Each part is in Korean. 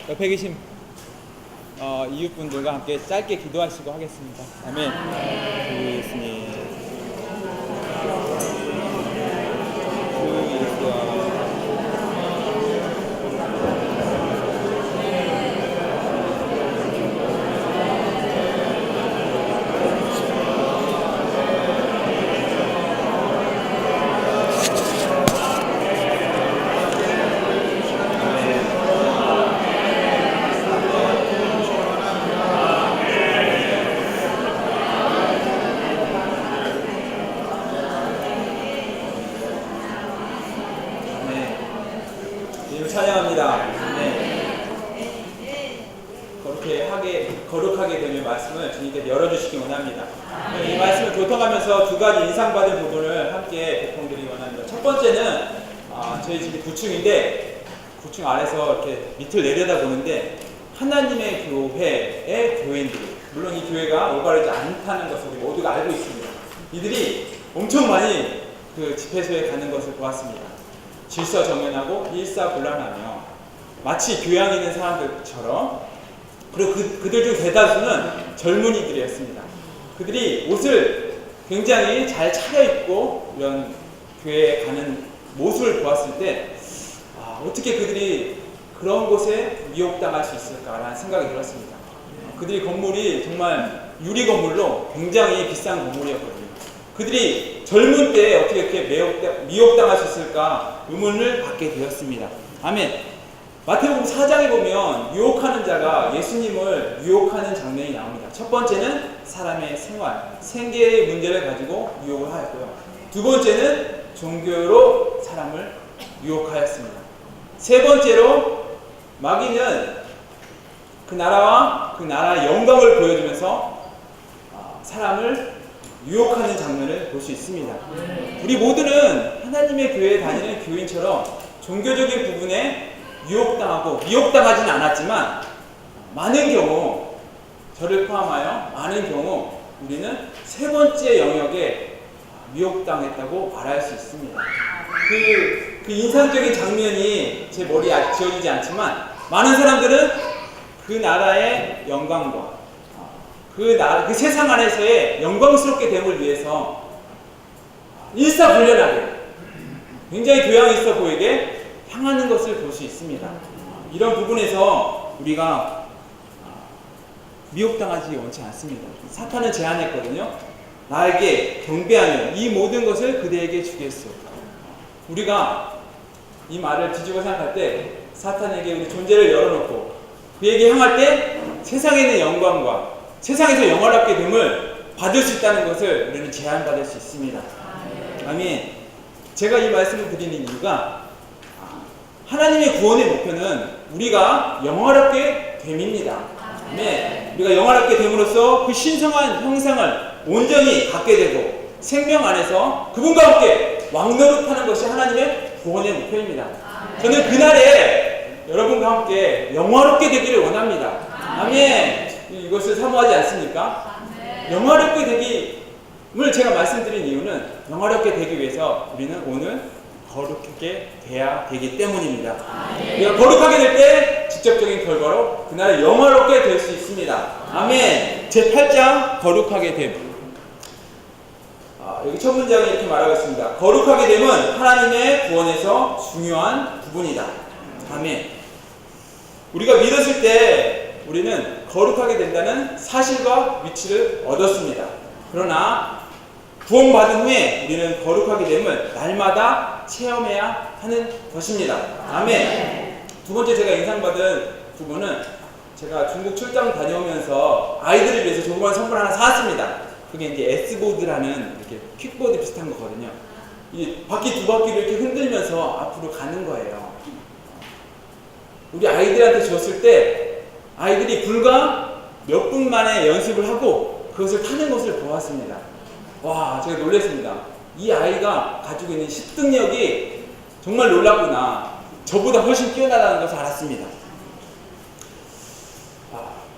옆에 계신 이웃분들과 함께 짧게 기도하시고 하겠습니다. 아멘. 주 예수님. 주 예수와 찬양합니다. 네. 거룩하게 되는 말씀을 주님께 열어주시기 원합니다. 이 말씀을 교통하면서 두 가지 인상받은 부분을 함께 교통드리기 원합니다. 첫 번째는 저희 집이 9층인데 9층 아래서 이렇게 밑을 내려다보는데 하나님의 교회의 교인들이, 물론 이 교회가 올바르지 않다는 것을 우리 모두가 알고 있습니다. 이들이 엄청 많이 그 집회소에 가는 것을 보았습니다. 질서정연하고 일사불란하며 마치 교양이 있는 사람들처럼, 그리고 그들 중 대다수는 젊은이들이었습니다. 그들이 옷을 굉장히 잘 차려입고 이런 교회에 가는 모습을 보았을 때 어떻게 그들이 그런 곳에 미혹당할 수 있을까라는 생각이 들었습니다. 그들이 건물이 정말 유리 건물로 굉장히 비싼 건물이었거든요. 그들이 젊은 때에 어떻게 이렇게 미혹당할 수 있을까 의문을 갖게 되었습니다. 아멘. 마태복음 4장에 보면 유혹하는 자가 예수님을 유혹하는 장면이 나옵니다. 첫 번째는 사람의 생활, 생계의 문제를 가지고 유혹을 하였고요. 두 번째는 종교로 사람을 유혹하였습니다. 세 번째로 마귀는 그 나라와 그 나라의 영광을 보여주면서 사람을 유혹하는 장면을 볼 수 있습니다. 우리 모두는 하나님의 교회에 다니는 교인처럼 종교적인 부분에 유혹당하고 미혹당하지는 않았지만 많은 경우, 저를 포함하여 많은 경우 우리는 세 번째 영역에 미혹당했다고 말할 수 있습니다. 그 인상적인 장면이 제 머리에 지어지지 않지만 많은 사람들은 그 나라의 영광과 그 세상 안에서의 영광스럽게 됨을 위해서 일사불란하게 굉장히 교양 있어 보이게 향하는 것을 볼 수 있습니다. 이런 부분에서 우리가 미혹당하지 원치 않습니다. 사탄은 제안했거든요. 나에게 경배하며 이 모든 것을 그대에게 주겠소. 우리가 이 말을 뒤집어 생각할 때 사탄에게 우리 존재를 열어놓고 그에게 향할 때 세상에 있는 영광과 세상에서 영원하게 됨을 받을 수 있다는 것을 우리는 제안받을 수 있습니다. 아멘. 제가 이 말씀을 드리는 이유가 하나님의 구원의 목표는 우리가 영원하게 됨입니다. 아멘. 우리가 영원하게 됨으로써 그 신성한 형상을 온전히 갖게 되고 생명 안에서 그분과 함께 왕노릇하는 것이 하나님의 구원의 목표입니다. 저는 그날에 여러분과 함께 영원하게 되기를 원합니다. 아멘. 이것을 사모하지 않습니까? 영화롭게 되기를 제가 말씀드린 이유는 영화롭게 되기 위해서 우리는 오늘 거룩하게 돼야 되기 때문입니다. 우리가 거룩하게 될 때 직접적인 결과로 그날 영화롭게 될 수 있습니다. 아멘. 제8장 거룩하게 됨. 여기 첫 문장에 이렇게 말하고 있습니다. 거룩하게 됨은 하나님의 구원에서 중요한 부분이다. 아멘. 우리가 믿었을 때 우리는 거룩하게 된다는 사실과 위치를 얻었습니다. 그러나 구원받은 후에 우리는 거룩하게 됨을 날마다 체험해야 하는 것입니다. 아멘. 두 번째 제가 인상받은 부분은 제가 중국 출장 다녀오면서 아이들을 위해서 조그만 선물 하나 사왔습니다. 그게 이제 S보드라는 이렇게 퀵보드 비슷한 거거든요. 이 바퀴 두 바퀴를 이렇게 흔들면서 앞으로 가는 거예요. 우리 아이들한테 줬을 때 아이들이 불과 몇 분 만에 연습을 하고 그것을 타는 것을 보았습니다. 와, 제가 놀랐습니다. 이 아이가 가지고 있는 습득력이 정말 놀랍구나. 저보다 훨씬 뛰어나다는 것을 알았습니다.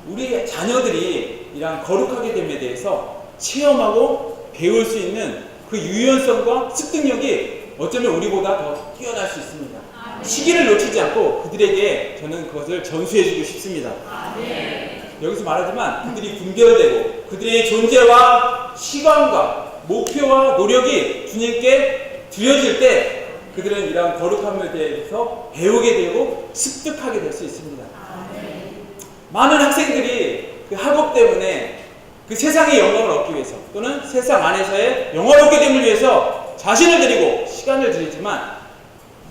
우리 자녀들이 이런 거룩하게 됨에 대해서 체험하고 배울 수 있는 그 유연성과 습득력이 어쩌면 우리보다 더 뛰어날 수 있습니다. 시기를 놓치지 않고 그들에게 저는 그것을 전수해주고 싶습니다. 여기서 말하지만 그들이 분별되고 그들의 존재와 시간과 목표와 노력이 주님께 드려질 때 그들은 이러한 거룩함에 대해서 배우게 되고 습득하게 될 수 있습니다. 많은 학생들이 그 학업 때문에 그 세상의 영광을 얻기 위해서 또는 세상 안에서의 영화롭게 됨을 위해서 자신을 드리고 시간을 들이지만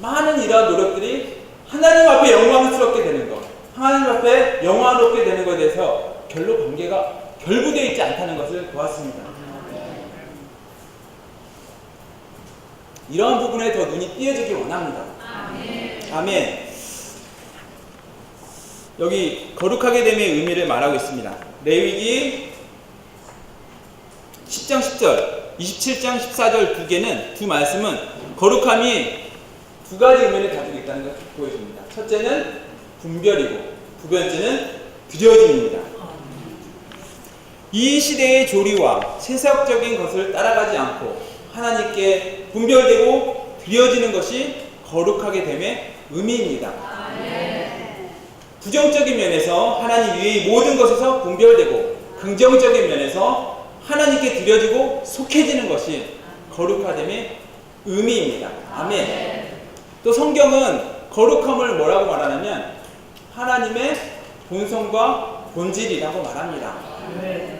많은 이러한 노력들이 하나님 앞에 영광스럽게 되는 것, 하나님 앞에 영화롭게 되는 것에 대해서 별로 관계가 결부되어 있지 않다는 것을 보았습니다. 이러한 부분에 더 눈이 띄어지기 원합니다. 아멘. 여기 거룩하게 됨의 의미를 말하고 있습니다. 레위기 10장 10절, 27장 14절 두 개는, 두 말씀은 거룩함이 두 가지 의미를 가지고 있다는 것을 보여줍니다. 첫째는 분별이고 두 번째는 드려짐입니다. 이 시대의 조리와 세속적인 것을 따라가지 않고 하나님께 분별되고 드려지는 것이 거룩하게 됨의 의미입니다. 부정적인 면에서 하나님 위의 모든 것에서 분별되고 긍정적인 면에서 하나님께 드려지고 속해지는 것이 거룩하됨의 의미입니다. 아멘. 또 성경은 거룩함을 뭐라고 말하냐면 하나님의 본성과 본질이라고 말합니다.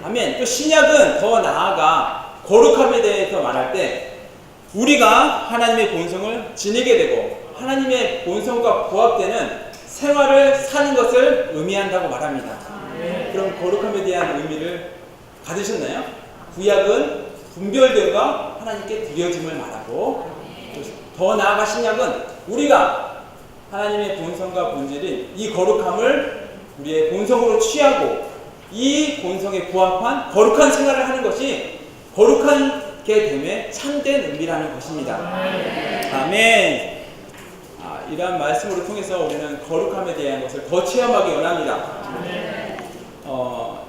아멘. 또 신약은 더 나아가 거룩함에 대해서 말할 때 우리가 하나님의 본성을 지니게 되고 하나님의 본성과 부합되는 생활을 사는 것을 의미한다고 말합니다. 그럼 거룩함에 대한 의미를 받으셨나요? 구약은 분별됨과 하나님께 드려짐을 말하고 더 나아가 신약은 우리가 하나님의 본성과 본질인 이 거룩함을 우리의 본성으로 취하고 이 본성에 부합한 거룩한 생활을 하는 것이 거룩하게 됨의 참된 의미라는 것입니다. 아멘. 이러한 말씀으로 통해서 우리는 거룩함에 대한 것을 더 체험하기 원합니다.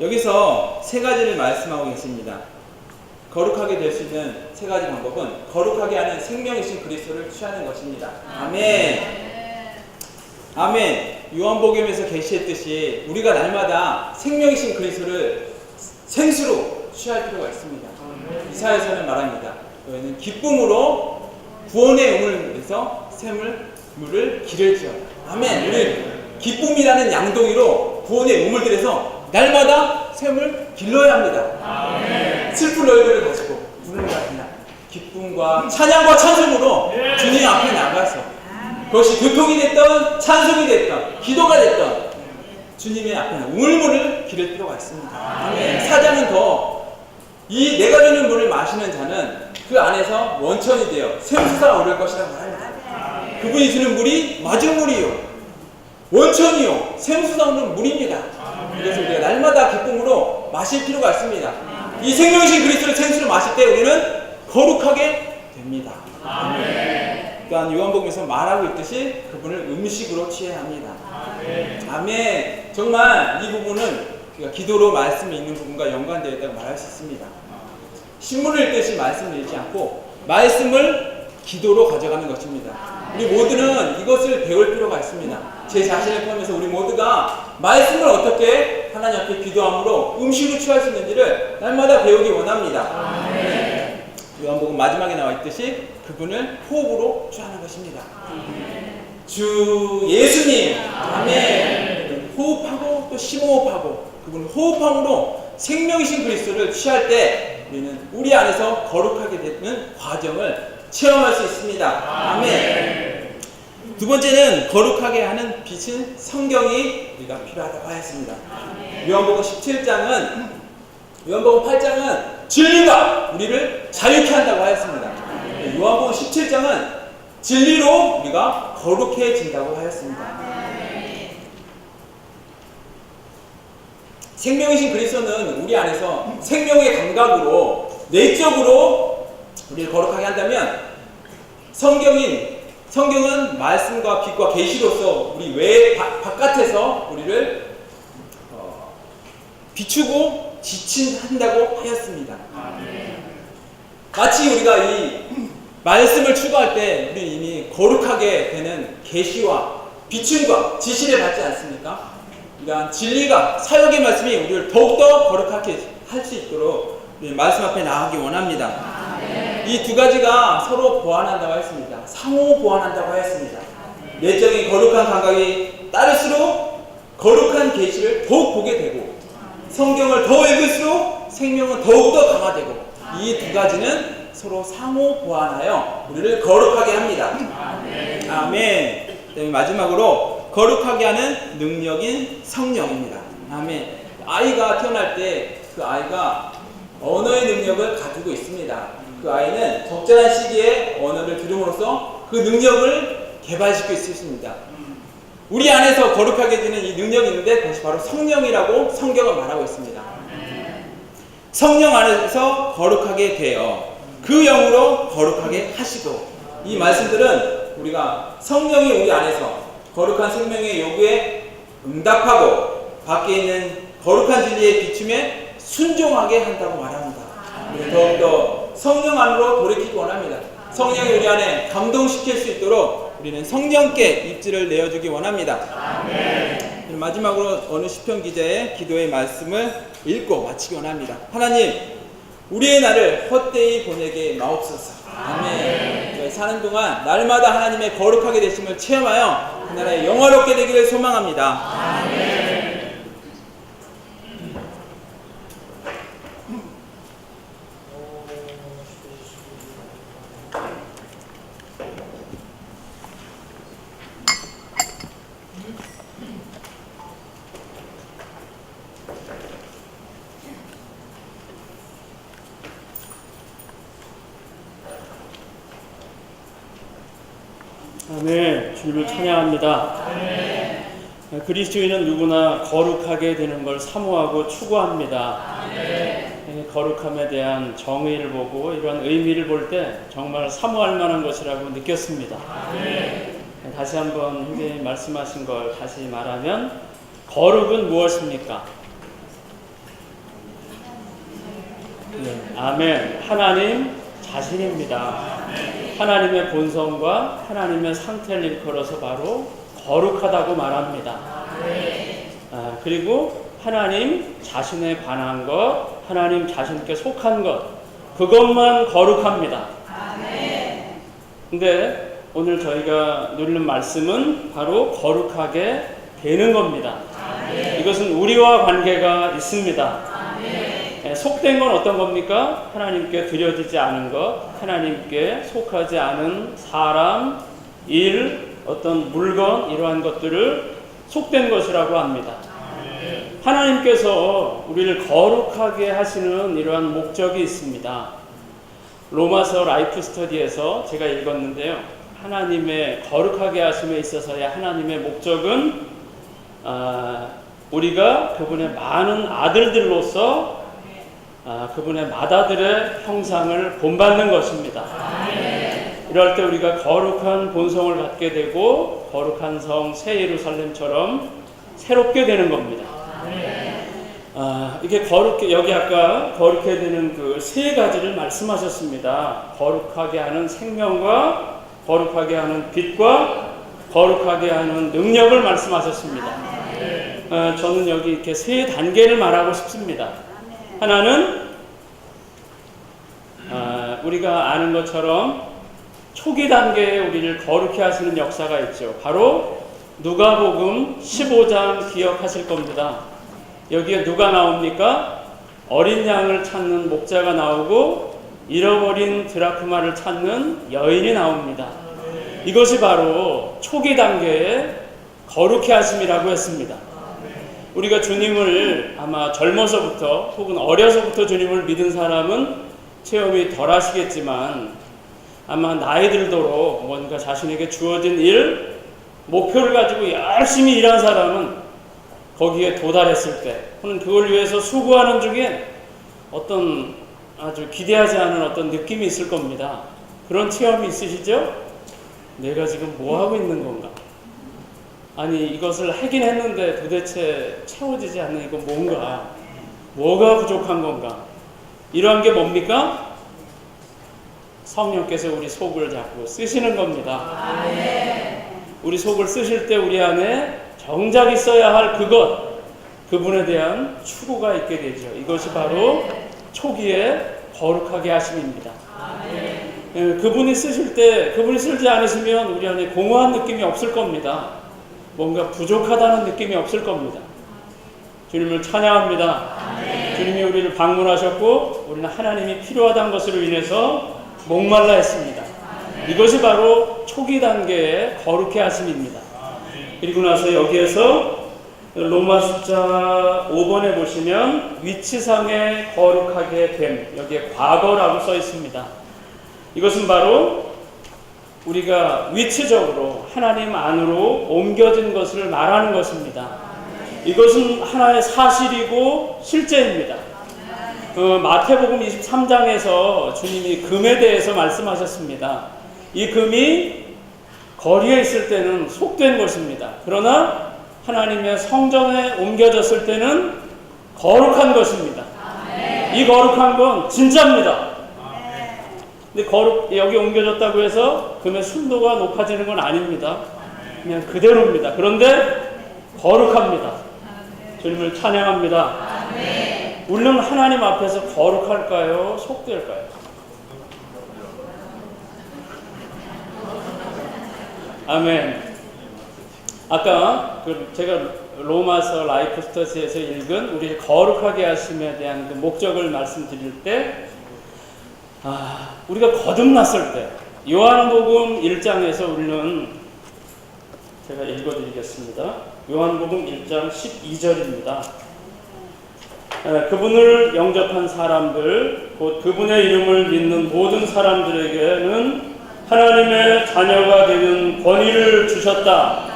여기서 세 가지를 말씀하고 계십니다. 거룩하게 될 수 있는 세 가지 방법은 거룩하게 하는 생명이신 그리스도를 취하는 것입니다. 아멘. 아멘. 요한복음에서 계시했듯이 우리가 날마다 생명이신 그리스도를 생수로 취할 필요가 있습니다. 이사야서는 말합니다. 너희는 기쁨으로 구원의 우물에서 샘물을 기를 지어라. 아멘. 우리 기쁨이라는 양동이로 구원의 우물들에서 날마다 샘을 길러야 합니다. 아멘. 슬픈 너희들을 가지고 부르는 같은 날 기쁨과 찬양과 찬송으로 주님 앞에 나가서 그것이 교통이 됐던 찬송이 됐던 기도가 됐던 주님의 앞에 우물물을 기를 필요가 있습니다. 아멘. 사장은 더 이 내가 주는 물을 마시는 자는 그 안에서 원천이 되어 샘수가 오를 것이라고 말합니다. 그분이 주는 물이 맞은 물이요 원천이요 샘수가 오는 물입니다. 그래서 우리가 날마다 기쁨으로 마실 필요가 있습니다. 이 생명이신 그리스도를 생수로 마실 때 우리는 거룩하게 됩니다. 그러니까 요한복음에서 말하고 있듯이 그분을 음식으로 취해야 합니다. 아멘. 정말 이 부분은 기도로 말씀이 있는 부분과 연관되어 있다고 말할 수 있습니다. 신문을 읽듯이 말씀을 읽지 않고 말씀을 기도로 가져가는 것입니다. 우리 모두는 이것을 배울 필요가 있습니다. 제 자신을 포함해서 우리 모두가 말씀을 어떻게 하나님 앞에 기도함으로 음식으로 취할 수 있는지를 날마다 배우기 원합니다. 요한복음 마지막에 나와 있듯이 그분을 호흡으로 취하는 것입니다. 주 예수님, 아멘. 호흡하고 또 심호흡하고 그분을 호흡함으로 생명이신 그리스도를 취할 때 우리는 우리 안에서 거룩하게 되는 과정을 체험할 수 있습니다. 아멘. 두 번째는 거룩하게 하는 빛인 성경이 우리가 필요하다고 하였습니다. 요한복음 17장은 요한복음 8장은 진리가 우리를 자유케 한다고 하였습니다. 요한복음 17장은 진리로 우리가 거룩해진다고 하였습니다. 생명이신 그리스도는 우리 안에서 생명의 감각으로 내적으로 우리를 거룩하게 한다면 성경은 말씀과 빛과 계시로서 우리 외 바깥에서 우리를 비추고 지친한다고 하였습니다. 마치 우리가 이 말씀을 추구할 때 우리 이미 거룩하게 되는 계시와 비춤과 지시를 받지 않습니까? 그러니까 진리가 사역의 말씀이 우리를 더욱더 거룩하게 할 수 있도록 우리 말씀 앞에 나가기 원합니다. 이 두 가지가 서로 보완한다고 했습니다. 상호 보완한다고 했습니다. 내적인 거룩한 감각이 따를수록 거룩한 계시를 더욱 보게 되고 성경을 더 읽을수록 생명은 더욱더 강화되고 이 두 가지는 서로 상호 보완하여 우리를 거룩하게 합니다. 아멘. 마지막으로 거룩하게 하는 능력인 성령입니다. 아멘. 아이가 태어날 때 그 아이가 언어의 능력을 가지고 있습니다. 그 아이는 적절한 시기에 언어를 들음으로써 그 능력을 개발시킬 수 있습니다. 우리 안에서 거룩하게 되는 이 능력이 있는데 그것이 바로 성령이라고 성경은 말하고 있습니다. 성령 안에서 거룩하게 되어 그 영으로 거룩하게 하시고 이 말씀들은 우리가 성령이 우리 안에서 거룩한 생명의 요구에 응답하고 밖에 있는 거룩한 진리의 비춤에 순종하게 한다고 말합니다. 더욱더 성령 안으로 돌이키기 원합니다. 성령이 우리 안에 감동시킬 수 있도록 우리는 성령께 입지를 내어주기 원합니다. 마지막으로 어느 시편 기자의 기도의 말씀을 읽고 마치기 원합니다. 하나님, 우리의 날을 헛되이 보내게 마옵소서. 아멘. 사는 동안 날마다 하나님의 거룩하게 되심을 체험하여 그 나라에 영화롭게 되기를 소망합니다. 아멘. 아멘. 주님을 찬양합니다. 그리스도인은 누구나 거룩하게 되는 걸 사모하고 추구합니다. 거룩함에 대한 정의를 보고 이런 의미를 볼 때 정말 사모할 만한 것이라고 느꼈습니다. 다시 한번 형제님 말씀하신 걸 다시 말하면 거룩은 무엇입니까? 아멘. 하나님 자신입니다. 하나님의 본성과 하나님의 상태를 일컬어서 바로 거룩하다고 말합니다. 그리고 하나님 자신에 관한 것, 하나님 자신께 속한 것, 그것만 거룩합니다. 근데 오늘 저희가 누리는 말씀은 바로 거룩하게 되는 겁니다. 이것은 우리와 관계가 있습니다. 속된 건 어떤 겁니까? 하나님께 드려지지 않은 것, 하나님께 속하지 않은 사람, 일, 어떤 물건, 이러한 것들을 속된 것이라고 합니다. 하나님께서 우리를 거룩하게 하시는 이러한 목적이 있습니다. 로마서 라이프 스터디에서 제가 읽었는데요. 하나님의 거룩하게 하심에 있어서의 하나님의 목적은 우리가 그분의 많은 아들들로서 그분의 맏아들의 형상을 본받는 것입니다. 이럴 때 우리가 거룩한 본성을 갖게 되고 거룩한 성 새 예루살렘처럼 새롭게 되는 겁니다. 이게 거룩해, 여기 아까 거룩해 되는 그 세 가지를 말씀하셨습니다. 거룩하게 하는 생명과 거룩하게 하는 빛과 거룩하게 하는 능력을 말씀하셨습니다. 저는 여기 이렇게 세 단계를 말하고 싶습니다. 하나는 우리가 아는 것처럼 초기 단계에 우리를 거룩해 하시는 역사가 있죠. 바로 누가복음 15장 기억하실 겁니다. 여기에 누가 나옵니까? 어린 양을 찾는 목자가 나오고 잃어버린 드라크마를 찾는 여인이 나옵니다. 이것이 바로 초기 단계의 거룩해 하심이라고 했습니다. 우리가 주님을 아마 젊어서부터 혹은 어려서부터 주님을 믿은 사람은 체험이 덜 하시겠지만 아마 나이 들도록 뭔가 자신에게 주어진 일, 목표를 가지고 열심히 일한 사람은 거기에 도달했을 때 혹은 그걸 위해서 수고하는 중에 어떤 아주 기대하지 않은 어떤 느낌이 있을 겁니다. 그런 체험이 있으시죠? 내가 지금 뭐 하고 있는 건가? 아니 이것을 하긴 했는데 도대체 채워지지 않는 이거 뭔가? 뭐가 부족한 건가? 이러한 게 뭡니까? 성령께서 우리 속을 자꾸 쓰시는 겁니다. 우리 속을 쓰실 때 우리 안에 정작 있어야 할 그분에 대한 추구가 있게 되죠. 이것이 바로 초기에 거룩하게 하심입니다. 그분이 쓰실 때, 그분이 쓰지 않으시면 우리 안에 공허한 느낌이 없을 겁니다. 뭔가 부족하다는 느낌이 없을 겁니다. 주님을 찬양합니다. 주님이 우리를 방문하셨고 우리는 하나님이 필요하다는 것으로 인해서 목말라 했습니다. 이것이 바로 초기 단계의 거룩해 하심입니다. 그리고 나서 여기에서 로마 숫자 5번에 보시면 위치상의 거룩하게 됨, 여기에 과거라고 써 있습니다. 이것은 바로 우리가 위치적으로 하나님 안으로 옮겨진 것을 말하는 것입니다. 이것은 하나의 사실이고 실제입니다. 마태복음 23장에서 주님이 금에 대해서 말씀하셨습니다. 이 금이 거리에 있을 때는 속된 것입니다. 그러나 하나님의 성전에 옮겨졌을 때는 거룩한 것입니다. 이 거룩한 건 진짜입니다. 근데 여기 옮겨졌다고 해서 금의 순도가 높아지는 건 아닙니다. 그냥 그대로입니다. 그런데 거룩합니다. 주님을 찬양합니다. 우리는 하나님 앞에서 거룩할까요? 속될까요? 아멘. 아까 제가 로마서 라이프 스터디에서 읽은 우리를 거룩하게 하심에 대한 그 목적을 말씀드릴 때, 우리가 거듭났을 때, 요한복음 1장에서 우리는 제가 읽어드리겠습니다. 요한복음 1장 12절입니다. 그분을 영접한 사람들, 곧 그분의 이름을 믿는 모든 사람들에게는 하나님의 자녀가 되는 권위를 주셨다.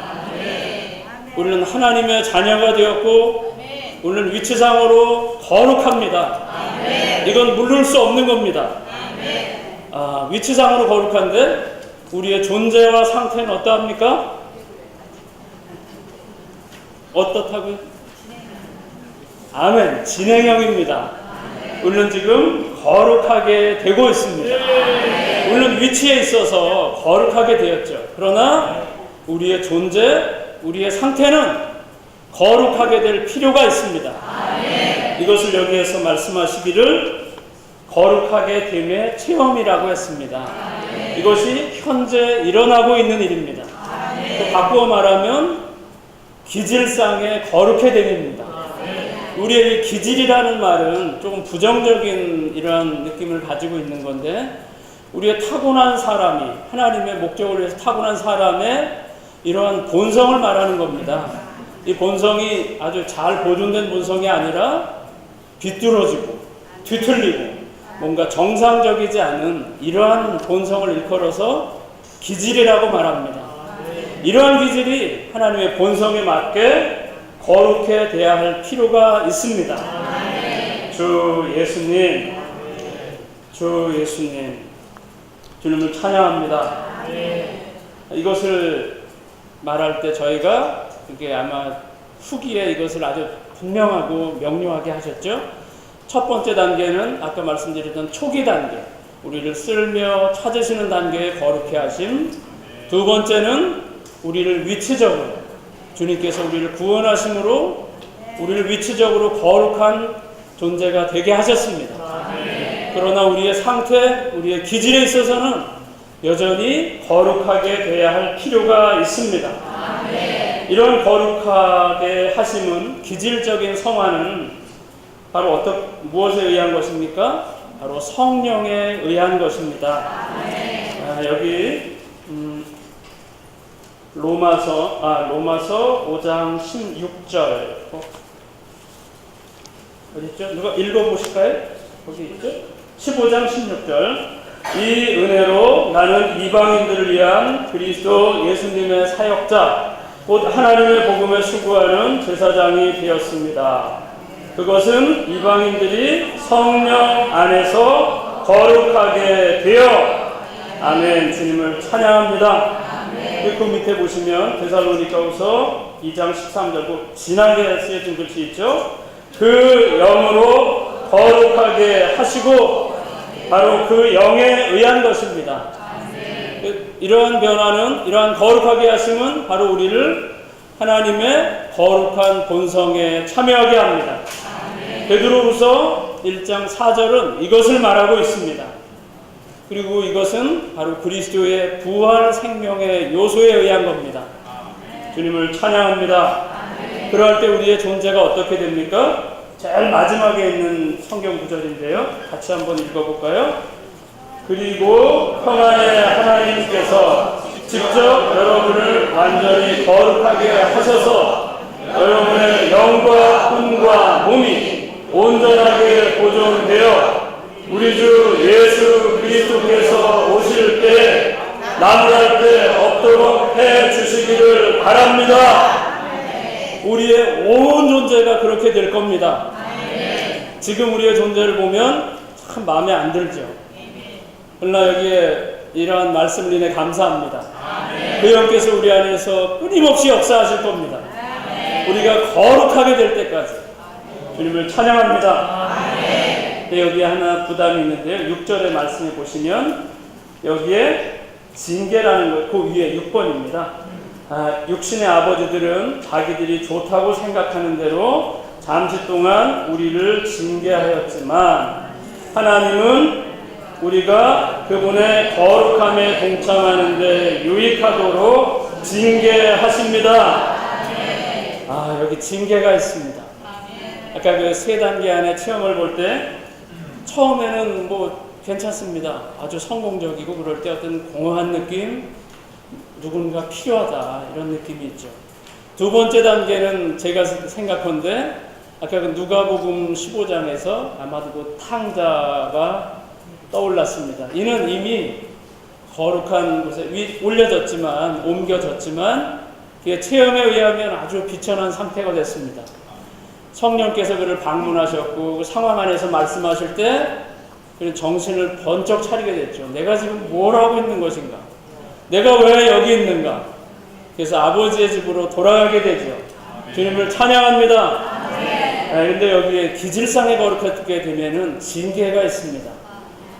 우리는 하나님의 자녀가 되었고 우리는 위치상으로 거룩합니다. 이건 물을 수 없는 겁니다. 위치상으로 거룩한데 우리의 존재와 상태는 어떠합니까? 어떻다고요? 아멘. 진행형입니다. 우리는 지금 거룩하게 되고 있습니다. 우리는 위치에 있어서 거룩하게 되었죠. 그러나 우리의 존재, 우리의 상태는 거룩하게 될 필요가 있습니다. 이것을 여기에서 말씀하시기를 거룩하게 됨의 체험이라고 했습니다. 이것이 현재 일어나고 있는 일입니다. 또 바꾸어 말하면 기질상의 거룩해 됨입니다. 우리의 이 기질이라는 말은 조금 부정적인 이러한 느낌을 가지고 있는 건데, 우리의 타고난 사람이, 하나님의 목적을 위해서 타고난 사람의 이러한 본성을 말하는 겁니다. 이 본성이 아주 잘 보존된 본성이 아니라 비뚤어지고 뒤틀리고 뭔가 정상적이지 않은 이러한 본성을 일컬어서 기질이라고 말합니다. 이러한 기질이 하나님의 본성에 맞게 거룩해 돼야 할 필요가 있습니다. 주 예수님, 주님을 찬양합니다. 이것을 말할 때 저희가 이게 아마 후기에 이것을 아주 분명하고 명료하게 하셨죠. 첫 번째 단계는 아까 말씀드렸던 초기 단계, 우리를 쓸며 찾으시는 단계의 거룩해 하심. 두 번째는 우리를 위치적으로, 주님께서 우리를 구원하심으로 우리를 위치적으로 거룩한 존재가 되게 하셨습니다. 그러나 우리의 상태, 우리의 기질에 있어서는 여전히 거룩하게 돼야 할 필요가 있습니다. 이런 거룩하게 하심은, 기질적인 성화는 바로 무엇에 의한 것입니까? 바로 성령에 의한 것입니다. 여기 로마서 5장 16절 어디 있죠? 누가 읽어보실까요? 거기 있죠? 15장 16절. 이 은혜로 나는 이방인들을 위한 그리스도 예수님의 사역자, 곧 하나님의 복음에 수고하는 제사장이 되었습니다. 그것은 이방인들이 성령 안에서 거룩하게 되어, 아멘. 주님을 찬양합니다. 그 밑에 보시면 데살로니가후서 2장 13절, 진하게 쓰여진 글씨 있죠? 그 영으로 거룩하게 하시고, 바로 그 영에 의한 것입니다. 이러한 변화는, 이러한 거룩하게 하심은 바로 우리를 하나님의 거룩한 본성에 참여하게 합니다. 베드로후서 1장 4절은 이것을 말하고 있습니다. 그리고 이것은 바로 그리스도의 부활 생명의 요소에 의한 겁니다. 주님을 찬양합니다. 그럴 때 우리의 존재가 어떻게 됩니까? 제일 마지막에 있는 성경 구절인데요. 같이 한번 읽어볼까요? 그리고 평안의 하나님께서 직접 여러분을 완전히 거룩하게 하셔서 여러분의 영과魂과 몸이 온전하게 보존되어 우리 주 예수 그리스도께서 오실 때 나무랄 데 없도록 해 주시기를 바랍니다. 우리의 온 존재가 그렇게 될 겁니다. 지금 우리의 존재를 보면 참 마음에 안 들죠. 그러나 여기에 이러한 말씀을 인해 감사합니다. 그 영께서 우리 안에서 끊임없이 역사하실 겁니다. 우리가 거룩하게 될 때까지 주님을 찬양합니다. 여기에 하나 부담이 있는데요. 6절의 말씀에 보시면 여기에 징계라는 것, 그 위에 6번입니다. 육신의 아버지들은 자기들이 좋다고 생각하는 대로 잠시 동안 우리를 징계하였지만 하나님은 우리가 그분의 거룩함에 동참하는 데 유익하도록 징계하십니다. 여기 징계가 있습니다. 아까 그 세 단계 안에 체험을 볼 때 처음에는 뭐 괜찮습니다. 아주 성공적이고 그럴 때 어떤 공허한 느낌, 누군가 필요하다 이런 느낌이 있죠. 두 번째 단계는 제가 생각한데 아까 그 누가복음 15장에서 아마도 그 탕자가 떠올랐습니다. 이는 이미 거룩한 곳에 올려졌지만 옮겨졌지만 그의 체험에 의하면 아주 비천한 상태가 됐습니다. 성령께서 그를 방문하셨고 그 상황 안에서 말씀하실 때 그는 정신을 번쩍 차리게 됐죠. 내가 지금 뭘 하고 있는 것인가? 내가 왜 여기 있는가? 그래서 아버지의 집으로 돌아가게 되죠. 주님을 찬양합니다. 그런데 여기에 기질상에 거룩하게 되면은 징계가 있습니다.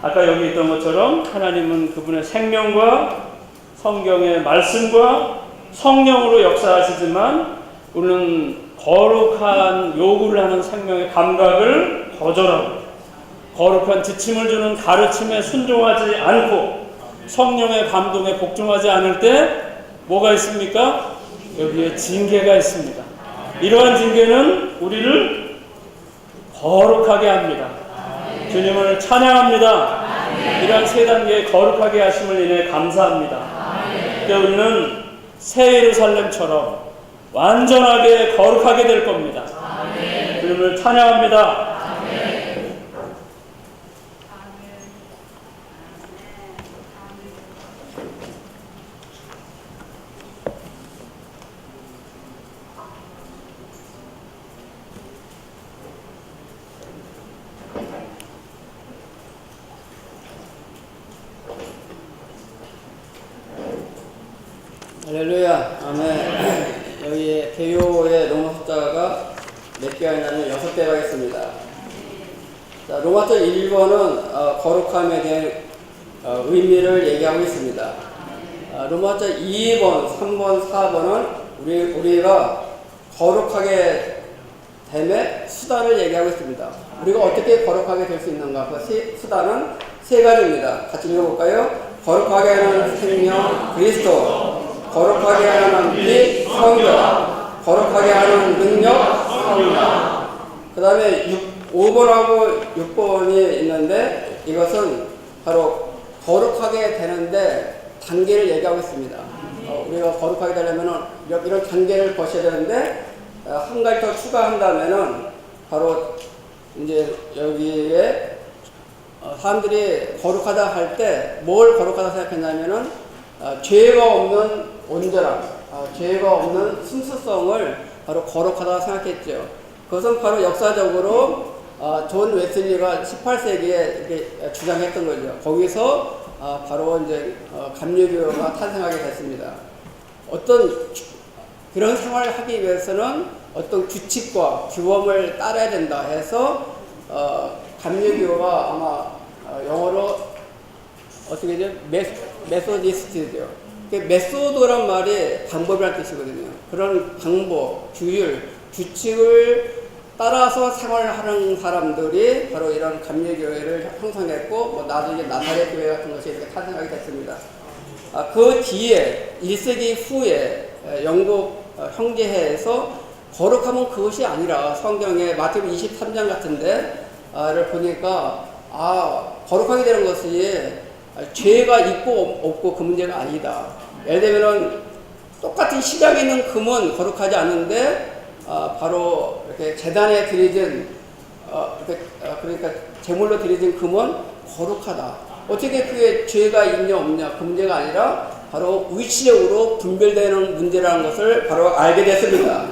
아까 여기 있던 것처럼 하나님은 그분의 생명과 성경의 말씀과 성령으로 역사하시지만 우리는 거룩한 요구를 하는 생명의 감각을 거절하고 거룩한 지침을 주는 가르침에 순종하지 않고 성령의 감동에 복종하지 않을 때 뭐가 있습니까? 여기에 징계가 있습니다. 이러한 징계는 우리를 거룩하게 합니다. 주님을 찬양합니다. 이러한 세 단계의 거룩하게 하심을 인해 감사합니다. 그러니까 우리는 새 예루살렘처럼 완전하게 거룩하게 될 겁니다. 주님을 찬양합니다. 할렐루야. 아멘. 여기 개요의 로마 숫자가 몇 개가 있냐면 6개가 있습니다. 자, 로마서 1번은 거룩함에 대한 의미를 얘기하고 있습니다. 로마서 2번, 3번, 4번은 우리가 거룩하게 됨의 수단을 얘기하고 있습니다. 우리가 어떻게 거룩하게 될 수 있는가? 그 수단은 세 가지입니다. 같이 읽어볼까요? 거룩하게 하는 생명 그리스도, 거룩하게 하는 빛 성령, 거룩하게 하는 능력 성령. 그 다음에 5번하고 6번이 있는데 이것은 바로 거룩하게 되는데 단계를 얘기하고 있습니다. 우리가 거룩하게 되려면 이런 단계를 거쳐야 되는데 한 가지 더 추가한다면은 바로 이제 여기에 사람들이 거룩하다 할 때 뭘 거룩하다 생각했냐면은 죄가 없는 온전함, 죄가 없는 순수성을 바로 거룩하다 생각했죠. 그것은 바로 역사적으로 존 웨슬리가 18세기에 이렇게 주장했던 거죠. 거기서 바로 이제 감리교가 탄생하게 됐습니다. 어떤 그런 생활을 하기 위해서는 어떤 규칙과 규범을 따라야 된다 해서 감리교가 아마 영어로 어떻게 되죠? 메소디스트죠. 메소드란 말이 방법이라는 뜻이거든요. 그런 방법, 규율, 규칙을 따라서 생활하는 사람들이 바로 이런 감리교회를 형성했고, 뭐 나중에 나사렛 교회 같은 것이 이렇게 탄생하게 됐습니다. 그 뒤에 1세기 후에 영국 형제회에서 거룩하면 그것이 아니라 성경에 마태복음 23장 같은데를 보니까 거룩하게 되는 것이 죄가 있고 없고 그 문제가 아니다. 예를 들면 똑같은 시장에 있는 금은 거룩하지 않은데 바로 이렇게 재단에 드려진 그러니까 제물로 드려진 금은 거룩하다. 어떻게 그게 죄가 있냐 없냐 그 문제가 아니라 바로 위치적으로 분별되는 문제라는 것을 바로 알게 됐습니다.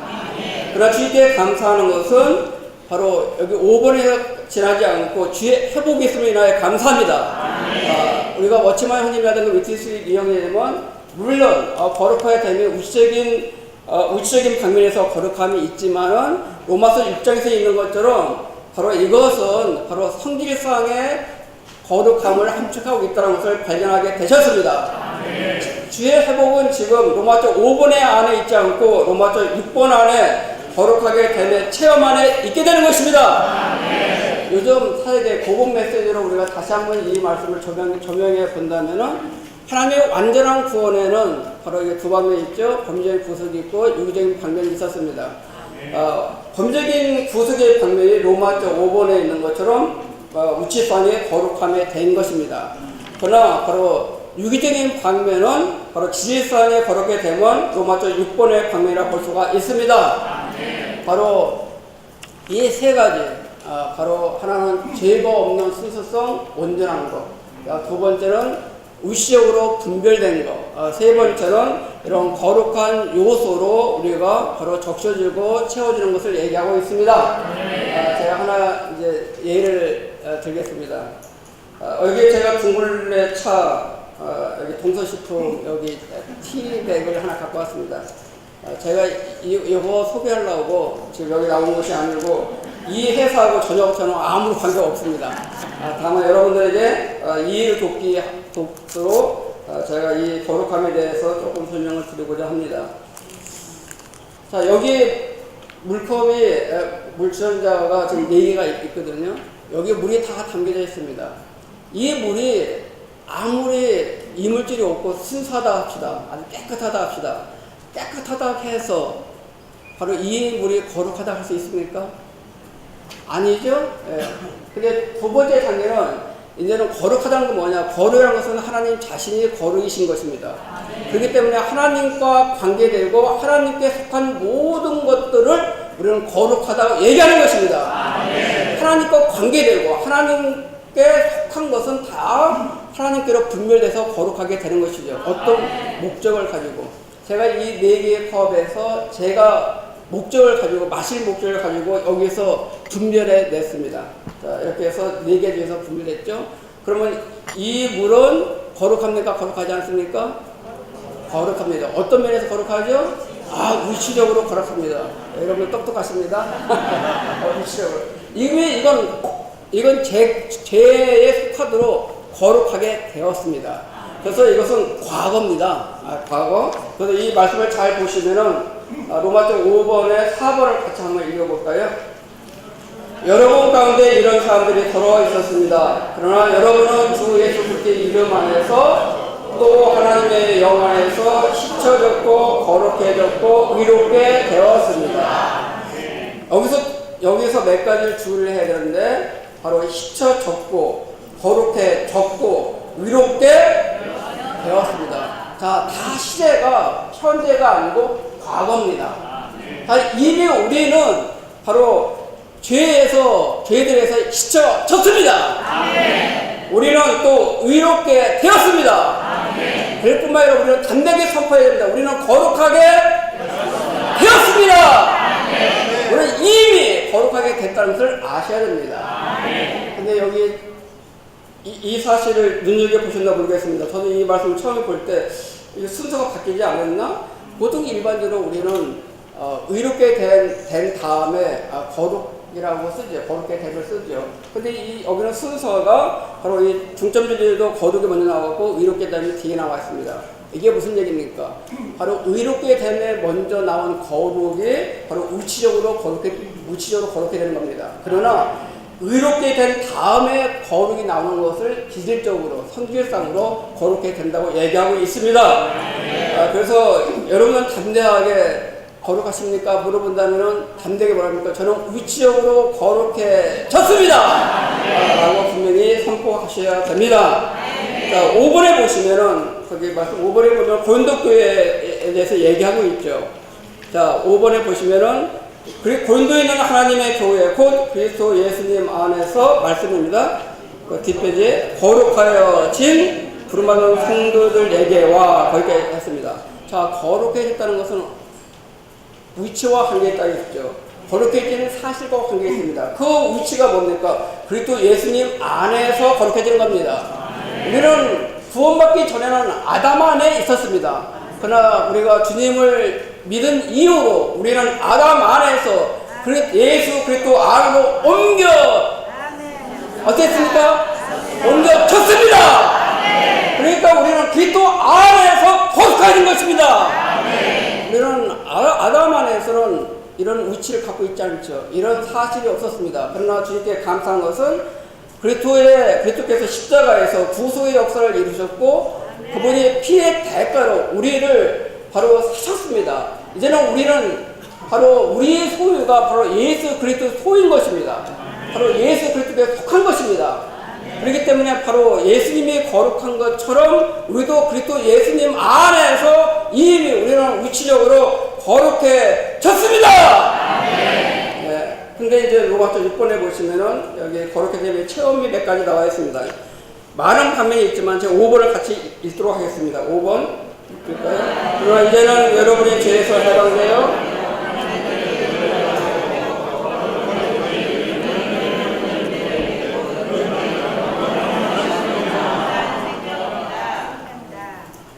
그러나 주님께 감사하는 것은 바로 여기 5번에서 지나지 않고 주의 회복이 있음을 인하여 감사합니다. 우리가 워치만 형님이라든가 위티스 이형이 되면 물론 거룩하게 되면 우치적인 방면에서 거룩함이 있지만은 로마서 6장에서 있는 것처럼 바로 이것은 바로 성질상의 거룩함을 함축하고 있다는 것을 발견하게 되셨습니다. 주의 회복은 지금 로마서 5번 안에 있지 않고 로마서 6번 안에 거룩하게 됨의 체험 안에 있게 되는 것입니다. 요즘 사회의 고급 메시지로 우리가 다시 한번 이 말씀을 조명해 본다면은 하나님의 완전한 구원에는 바로 이게 두 방면이 있죠. 범죄의 구속이 있고 유기적인 방면이 있었습니다. 범죄적인 구속의 방면이 로마서 5번에 있는 것처럼 우치선의 거룩함에 된 것입니다. 그러나 바로 유기적인 방면은 바로 지질선의 거룩에 되면 로마서 6번의 방면이라 볼 수가 있습니다. 바로 이 세 가지, 바로 하나는 죄가 없는 순수성, 온전한 것, 두 번째는 우시적으로 분별된 것, 세 번째는 이런 거룩한 요소로 우리가 바로 적셔지고 채워지는 것을 얘기하고 있습니다. 제가 하나 이제 예를 들겠습니다. 여기 제가 둥글레 차, 여기 동서식품 여기 티백을 하나 갖고 왔습니다. 제가 이거 소개하려고 지금 여기 나온 것이 아니고 이 회사하고 전혀 저는 아무 관계가 없습니다. 다만 여러분들에게 이해를 돕도록 제가 이 거룩함에 대해서 조금 설명을 드리고자 합니다. 자, 여기 물컵이 물주전자가 지금 4개가 있거든요. 여기 물이 다 담겨져 있습니다. 이 물이 아무리 이물질이 없고 순수하다 합시다. 아주 깨끗하다 합시다. 깨끗하다 해서 바로 이 물이 거룩하다 할 수 있습니까? 아니죠? 예. 근데 두 번째 단계는 이제는 거룩하다는 건 뭐냐? 거룩이라는 것은 하나님 자신이 거룩이신 것입니다. 그렇기 때문에 하나님과 관계되고 하나님께 속한 모든 것들을 우리는 거룩하다고 얘기하는 것입니다. 하나님과 관계되고 하나님께 속한 것은 다 하나님께로 분별돼서 거룩하게 되는 것이죠. 어떤 목적을 가지고. 제가 이 4개의 컵에서 제가 목적을 가지고 마실 목적을 가지고 여기서 분별해 냈습니다. 자, 이렇게 해서 4개 중에서 분별했죠. 그러면 이 물은 거룩합니까? 거룩하지 않습니까? 거룩합니다. 어떤 면에서 거룩하죠? 위치적으로 거룩합니다. 여러분 똑똑하십니다. 위치적으로. 이건 죄의 속하도록 거룩하게 되었습니다. 그래서 이것은 과거입니다. 과거. 그래서 이 말씀을 잘 보시면은 로마서 5번에 4번을 같이 한번 읽어볼까요? 여러분 가운데 이런 사람들이 더러 있었습니다. 그러나 여러분은 주 예수 그리스도의 이름 안에서 또 하나님의 영 안에서 씻혀졌고 거룩해졌고 의롭게 되었습니다. 여기서 몇 가지를 주의를 해야 되는데 바로 씻혀졌고 거룩해졌고 의롭게 되었습니다. 자, 다 시제가 현재가 아니고 과거입니다. 이미 우리는 바로 죄들에서 씻어졌습니다. 우리는 또 의롭게 되었습니다. 그럴 뿐만 아니라 우리는 담대하게 선포해야 됩니다. 우리는 거룩하게 되었습니다. 우리는 이미 거룩하게 됐다는 것을 아셔야 됩니다. 근데 여기 이 사실을 눈여겨보셨나 모르겠습니다. 저는 이 말씀을 처음에 볼 때 순서가 바뀌지 않았나? 보통 일반적으로 우리는 의롭게 된 다음에 거룩이라고 쓰죠. 거룩게 됨을 쓰죠. 근데 여기는 순서가 바로 이 중점주제도 거룩이 먼저 나오고 의롭게 됨이 뒤에 나와 있습니다. 이게 무슨 얘기입니까? 바로 의롭게 됨에 먼저 나온 거룩이 바로 우치적으로 거룩게 되는 겁니다. 그러나 의롭게 된 다음에 거룩이 나오는 것을 기질적으로 성질상으로 거룩게 된다고 얘기하고 있습니다. 그래서 여러분은 담대하게 거룩하십니까? 물어본다면 담대하게 뭐랍니까? 저는 위치적으로 거룩해졌습니다! 라고 분명히 선포하셔야 됩니다. 자, 5번에 보시면은, 거기 말씀 5번에 보면 고린도교회에 대해서 얘기하고 있죠. 자, 5번에 보시면은, 고린도에 있는 하나님의 교회, 곧 그리스도 예수님 안에서 말씀입니다. 그 뒷ページ, 거룩하여진 부름받은 성도들에게와 거기까지 했습니다. 자, 거룩해졌다는 것은 위치와 관계있다 했죠. 거룩해지는 사실과 관계있습니다. 그 위치가 뭡니까? 그리스도 예수님 안에서 거룩해지는 겁니다. 우리는 구원받기 전에는 아담 안에 있었습니다. 그러나 우리가 주님을 믿은 이후로 우리는 아담 안에서 예수 그리스도 안으로 어땠습니까? 옮겨졌습니다. 그러니까 우리는 그리스도 안에서 거룩해진 것입니다. 우리는 아담 안에서는 이런 위치를 갖고 있지 않죠. 이런 사실이 없었습니다. 그러나 주님께 감사한 것은 그리스도께서 십자가에서 구속의 역사를 이루셨고 그분이 피의 대가로 우리를 바로 사셨습니다. 이제는 우리는 바로 우리의 소유가 바로 예수 그리스도 소유인 것입니다. 바로 예수 그리스도에 속한 것입니다. 그렇기 때문에 바로 예수님이 거룩한 것처럼 우리도 그리스도 예수님 안에서 이미 우리는 위치적으로 거룩해졌습니다. 네. 근데 이제 로마서 6번에 보시면은 여기 거룩해짐의 체험이 몇 가지 나와 있습니다. 많은 반면이 있지만 제가 5번을 같이 읽도록 하겠습니다. 5번 읽을까요? 그러나 이제는 여러분이 죄에서 해방되어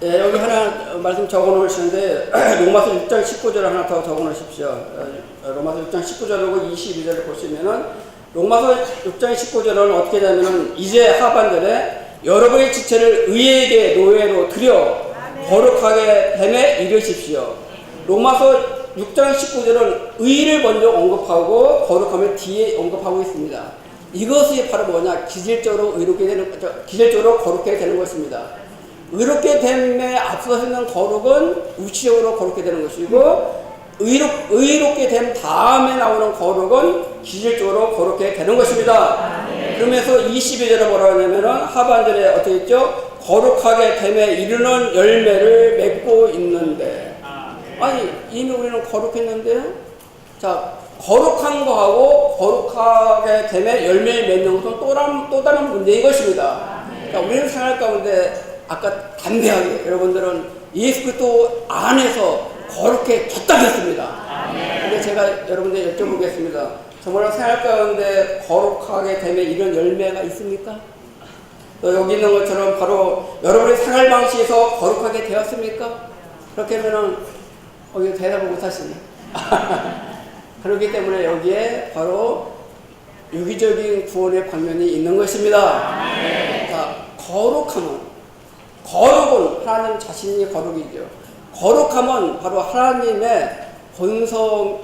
여기 하나 말씀 적어 놓으시는데 로마서 6장 19절 하나 더 적어 놓으십시오. 로마서 6장 19절하고 22절을 보시면은 로마서 6장 19절은 어떻게 되냐면은 이제 하반절에 여러분의 지체를 의에게 노예로 드려 거룩하게 됨에 이르십시오. 로마서 6장 19절은 의를 먼저 언급하고 거룩함을 뒤에 언급하고 있습니다. 이것이 바로 뭐냐? 기질적으로 기질적으로 거룩하게 되는 것입니다. 의롭게 됨에 앞서서 있는 거룩은 우치적으로 거룩게 되는 것이고 의롭게 된 다음에 나오는 거룩은 기질적으로 거룩게 되는 것입니다. 그러면서 22절에 뭐라고 하냐면은 하반절에 어떻게 있죠? 거룩하게 됨에 이르는 열매를 맺고 있는데 아니 이미 우리는 거룩했는데요? 자, 거룩한 거하고 거룩하게 됨에 열매를 맺는 것은 또 다른 문제인 것입니다. 자, 우리는 생활 가운데 아까 담대하게 여러분들은 예수 그리스도 안에서 거룩해졌다 했습니다. 근데 제가 여러분들 여쭤보겠습니다. 정말 생활 가운데 거룩하게 되면 이런 열매가 있습니까? 또 여기 있는 것처럼 바로 여러분의 생활 방식에서 거룩하게 되었습니까? 그렇게 하면은 여기 대답을 못 하시네. 그렇기 때문에 여기에 바로 유기적인 구원의 방면이 있는 것입니다. 자, 거룩은 하나님 자신이 거룩이죠. 거룩함은 바로 하나님의 본성이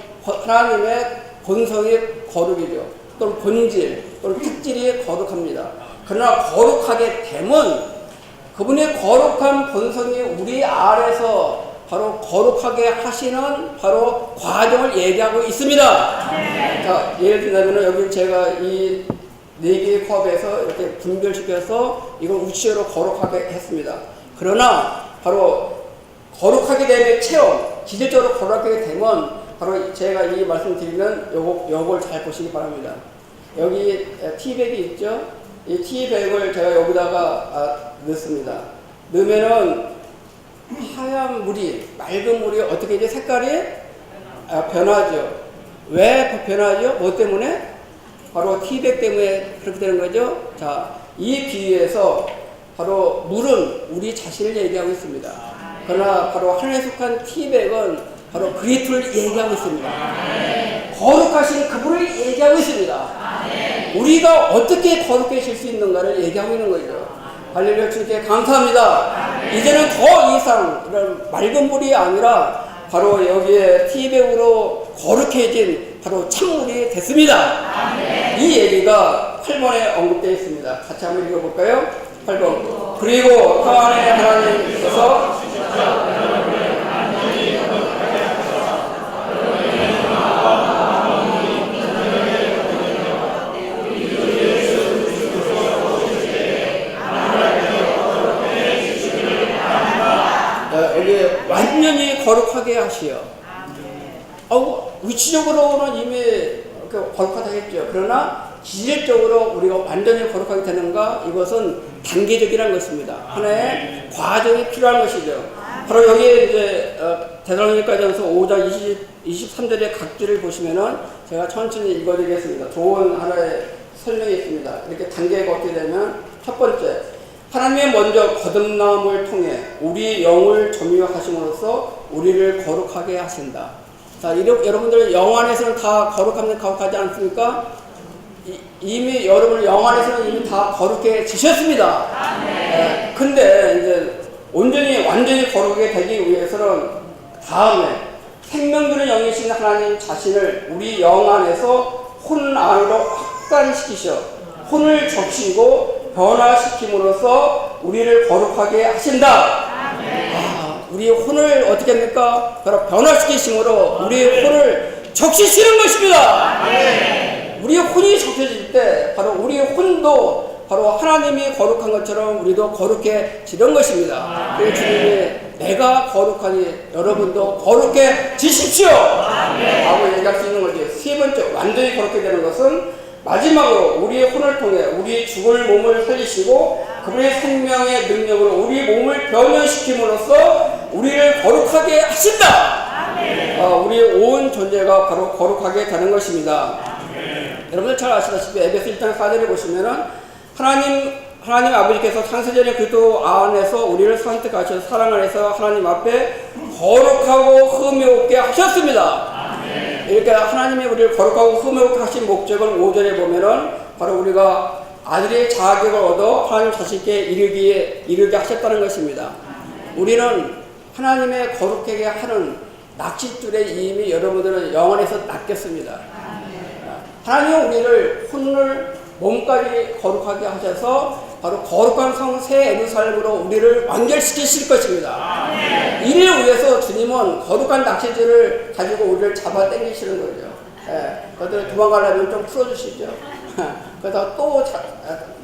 거룩이죠. 또는 본질, 또는 특질이 거룩합니다. 그러나 거룩하게 됨은 그분의 거룩한 본성이 우리 안에서 바로 거룩하게 하시는 바로 과정을 얘기하고 있습니다. 자, 예를 들자면 여기 제가 이 4개의 컵에서 이렇게 분별시켜서 이걸 우치로 거룩하게 했습니다. 그러나 바로 거룩하게 되면 체험, 기질적으로 거룩하게 되면 바로 제가 이 말씀 드리면 요걸 잘 보시기 바랍니다. 여기 티백이 있죠? 이 티백을 제가 여기다가 넣습니다. 넣으면은 하얀 물이, 맑은 물이 어떻게 이제 색깔이 변하죠. 왜 변하죠? 뭐 때문에? 바로 티백 때문에 그렇게 되는 거죠. 자, 이 비유에서 바로 물은 우리 자신을 얘기하고 있습니다. 그러나 바로 하늘에 속한 티백은 바로 그리스도를 얘기하고 있습니다. 거룩하신 그분을 얘기하고 있습니다. 우리가 어떻게 거룩해질 수 있는가를 얘기하고 있는 거죠. 할렐루야, 주님께 감사합니다. 이제는 더 이상 이런 맑은 물이 아니라 바로 여기에 티백으로 거룩해진 바로 찬물이 됐습니다. 이 얘기가 8번에 언급되어 있습니다. 같이 한번 읽어볼까요? 8번. 그리고 평안의 하나님께서 여기 완전히 거룩하게 하시어. 위치적으로는 이미 거룩하다 했죠. 그러나 기질적으로 우리가 완전히 거룩하게 되는가? 이것은 단계적이라는 것입니다. 하나의 과정이 필요한 것이죠. 바로 여기에 이제 데살로니가전서 5장 23절의 각지를 보시면은 제가 천천히 읽어드리겠습니다. 좋은 하나의 설명이 있습니다. 이렇게 단계가 어떻게 되면 첫 번째, 하나님의 먼저 거듭남을 통해 우리 영을 점유하심으로써 우리를 거룩하게 하신다. 자, 여러분들 영 안에서는 다 거룩하면 거룩하지 않습니까? 이미 여러분 영 안에서는 이미 다 거룩해지셨습니다. 근데 이제 완전히 거룩하게 되기 위해서는 다음에 생명 주는 영이신 하나님 자신을 우리 영 안에서 혼 안으로 확산시키셔 혼을 적시고 변화시킴으로써 우리를 거룩하게 하신다. 우리 혼을 어떻게 합니까? 바로 변화시키심으로 우리 혼을 적시시는 것입니다. 우리 혼이 적셔질 때 바로 우리 혼도 바로 하나님이 거룩한 것처럼 우리도 거룩해지는 것입니다. 그래서 주님이 내가 거룩하니 여러분도 거룩해지십시오 하고 얘기할 수 있는 거죠. 세 번째, 완전히 거룩해 되는 것은 마지막으로 우리의 혼을 통해 우리 죽을 몸을 살리시고 그분의 생명의 능력으로 우리 몸을 변형시킴으로써 우리를 거룩하게 하신다. 우리의 온 존재가 바로 거룩하게 되는 것입니다. 여러분들 잘 아시다시피 에베소 1장 4절에 보시면은 하나님 아버지께서 창세전에 그리스도 안에서 우리를 선택하셔서 사랑 안에서 하나님 앞에 거룩하고 흠이 없게 하셨습니다. 이렇게 하나님이 우리를 거룩하고 흠이 없게 하신 목적을 5절에 보면은 바로 우리가 아들의 자격을 얻어 하나님 자식께 이르게 하셨다는 것입니다. 우리는 하나님의 거룩하게 하는 낚싯줄에 이미 여러분들은 영원에서 낚였습니다. 하나님은 우리를 혼을 몸까지 거룩하게 하셔서 바로 거룩한 성 새 예루살렘으로 우리를 완결시키실 것입니다. 이를 위해서 주님은 거룩한 낚싯줄을 가지고 우리를 잡아 당기시는 거죠. 그것들 도망가려면 좀 풀어주시죠. 그러다 또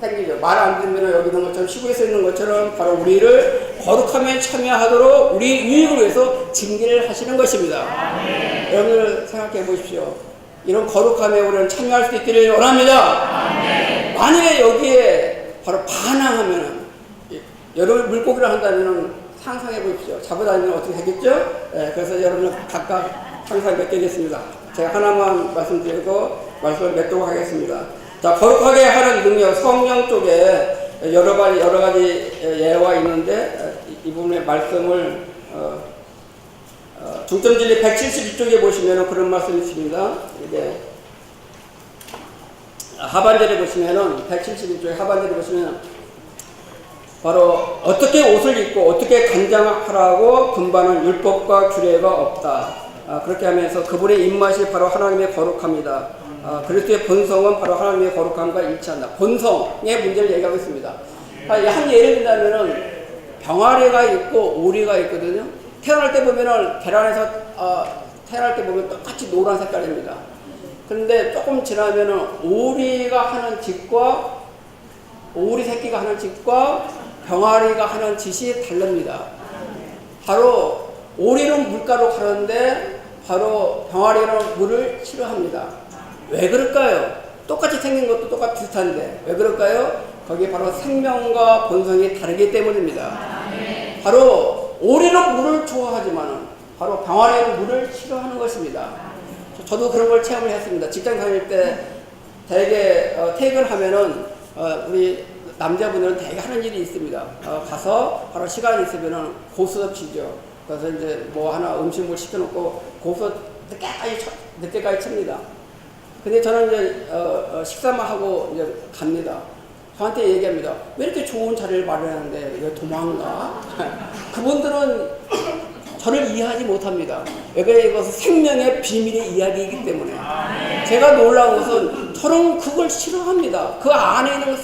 당기죠. 말 안 듣면 여기 있는 것처럼 시골에서 있는 것처럼 바로 우리를 거룩함에 참여하도록 우리 유익을 위해서 징계를 하시는 것입니다. 여러분들 생각해 보십시오. 이런 거룩함에 우리는 참여할 수 있기를 원합니다. 만약에 여기에 바로 반항하면은 여러분 물고기를 한다면은 상상해 보십시오. 잡아다니면 어떻게 하겠죠? 그래서 여러분 각각 상상 몇 개겠습니다. 제가 하나만 말씀드리고 말씀을 맺도록 하겠습니다. 자, 거룩하게 하는 능력, 성령 쪽에 여러 가지 예화가 있는데 이 부분의 말씀을 중점진리 172쪽에 보시면 그런 말씀이 있습니다. 이게 하반절에 보시면은 172쪽에 하반절에 보시면 바로 어떻게 옷을 입고 어떻게 간장하라고 금반은 율법과 규례가 없다. 그렇게 하면서 그분의 입맛이 바로 하나님의 거룩합니다. 그리스도의 본성은 바로 하나님의 거룩함과 일치한다. 본성의 문제를 얘기하고 있습니다. 한 예를 들자면은 병아리가 있고 오리가 있거든요. 태어날 때 보면은 계란에서 태어날 때 보면 똑같이 노란 색깔입니다. 그런데 조금 지나면은 오리가 하는 짓과 오리 새끼가 하는 짓과 병아리가 하는 짓이 다릅니다. 바로 오리는 물가로 가는데 바로 병아리는 물을 싫어합니다. 왜 그럴까요? 똑같이 생긴 것도 똑같이 비슷한데 왜 그럴까요? 거기에 바로 생명과 본성이 다르기 때문입니다. 바로 오리는 물을 좋아하지만 바로 병아리는 물을 싫어하는 것입니다. 저도 그런 걸 체험을 했습니다. 직장 다닐 때 되게 퇴근하면은 우리 남자분들은 되게 하는 일이 있습니다. 가서 바로 시간이 있으면은 고스톱 치죠. 그래서 이제 뭐 하나 음식물 시켜놓고 거기서 늦게까지 찹니다. 근데 저는 이제 식사만 하고 이제 갑니다. 저한테 얘기합니다. 왜 이렇게 좋은 자리를 마련하는데 왜 도망가? 그분들은 저를 이해하지 못합니다. 왜 이것은 생명의 비밀의 이야기이기 때문에. 제가 놀라운 것은 저는 그걸 싫어합니다. 그 안에 있는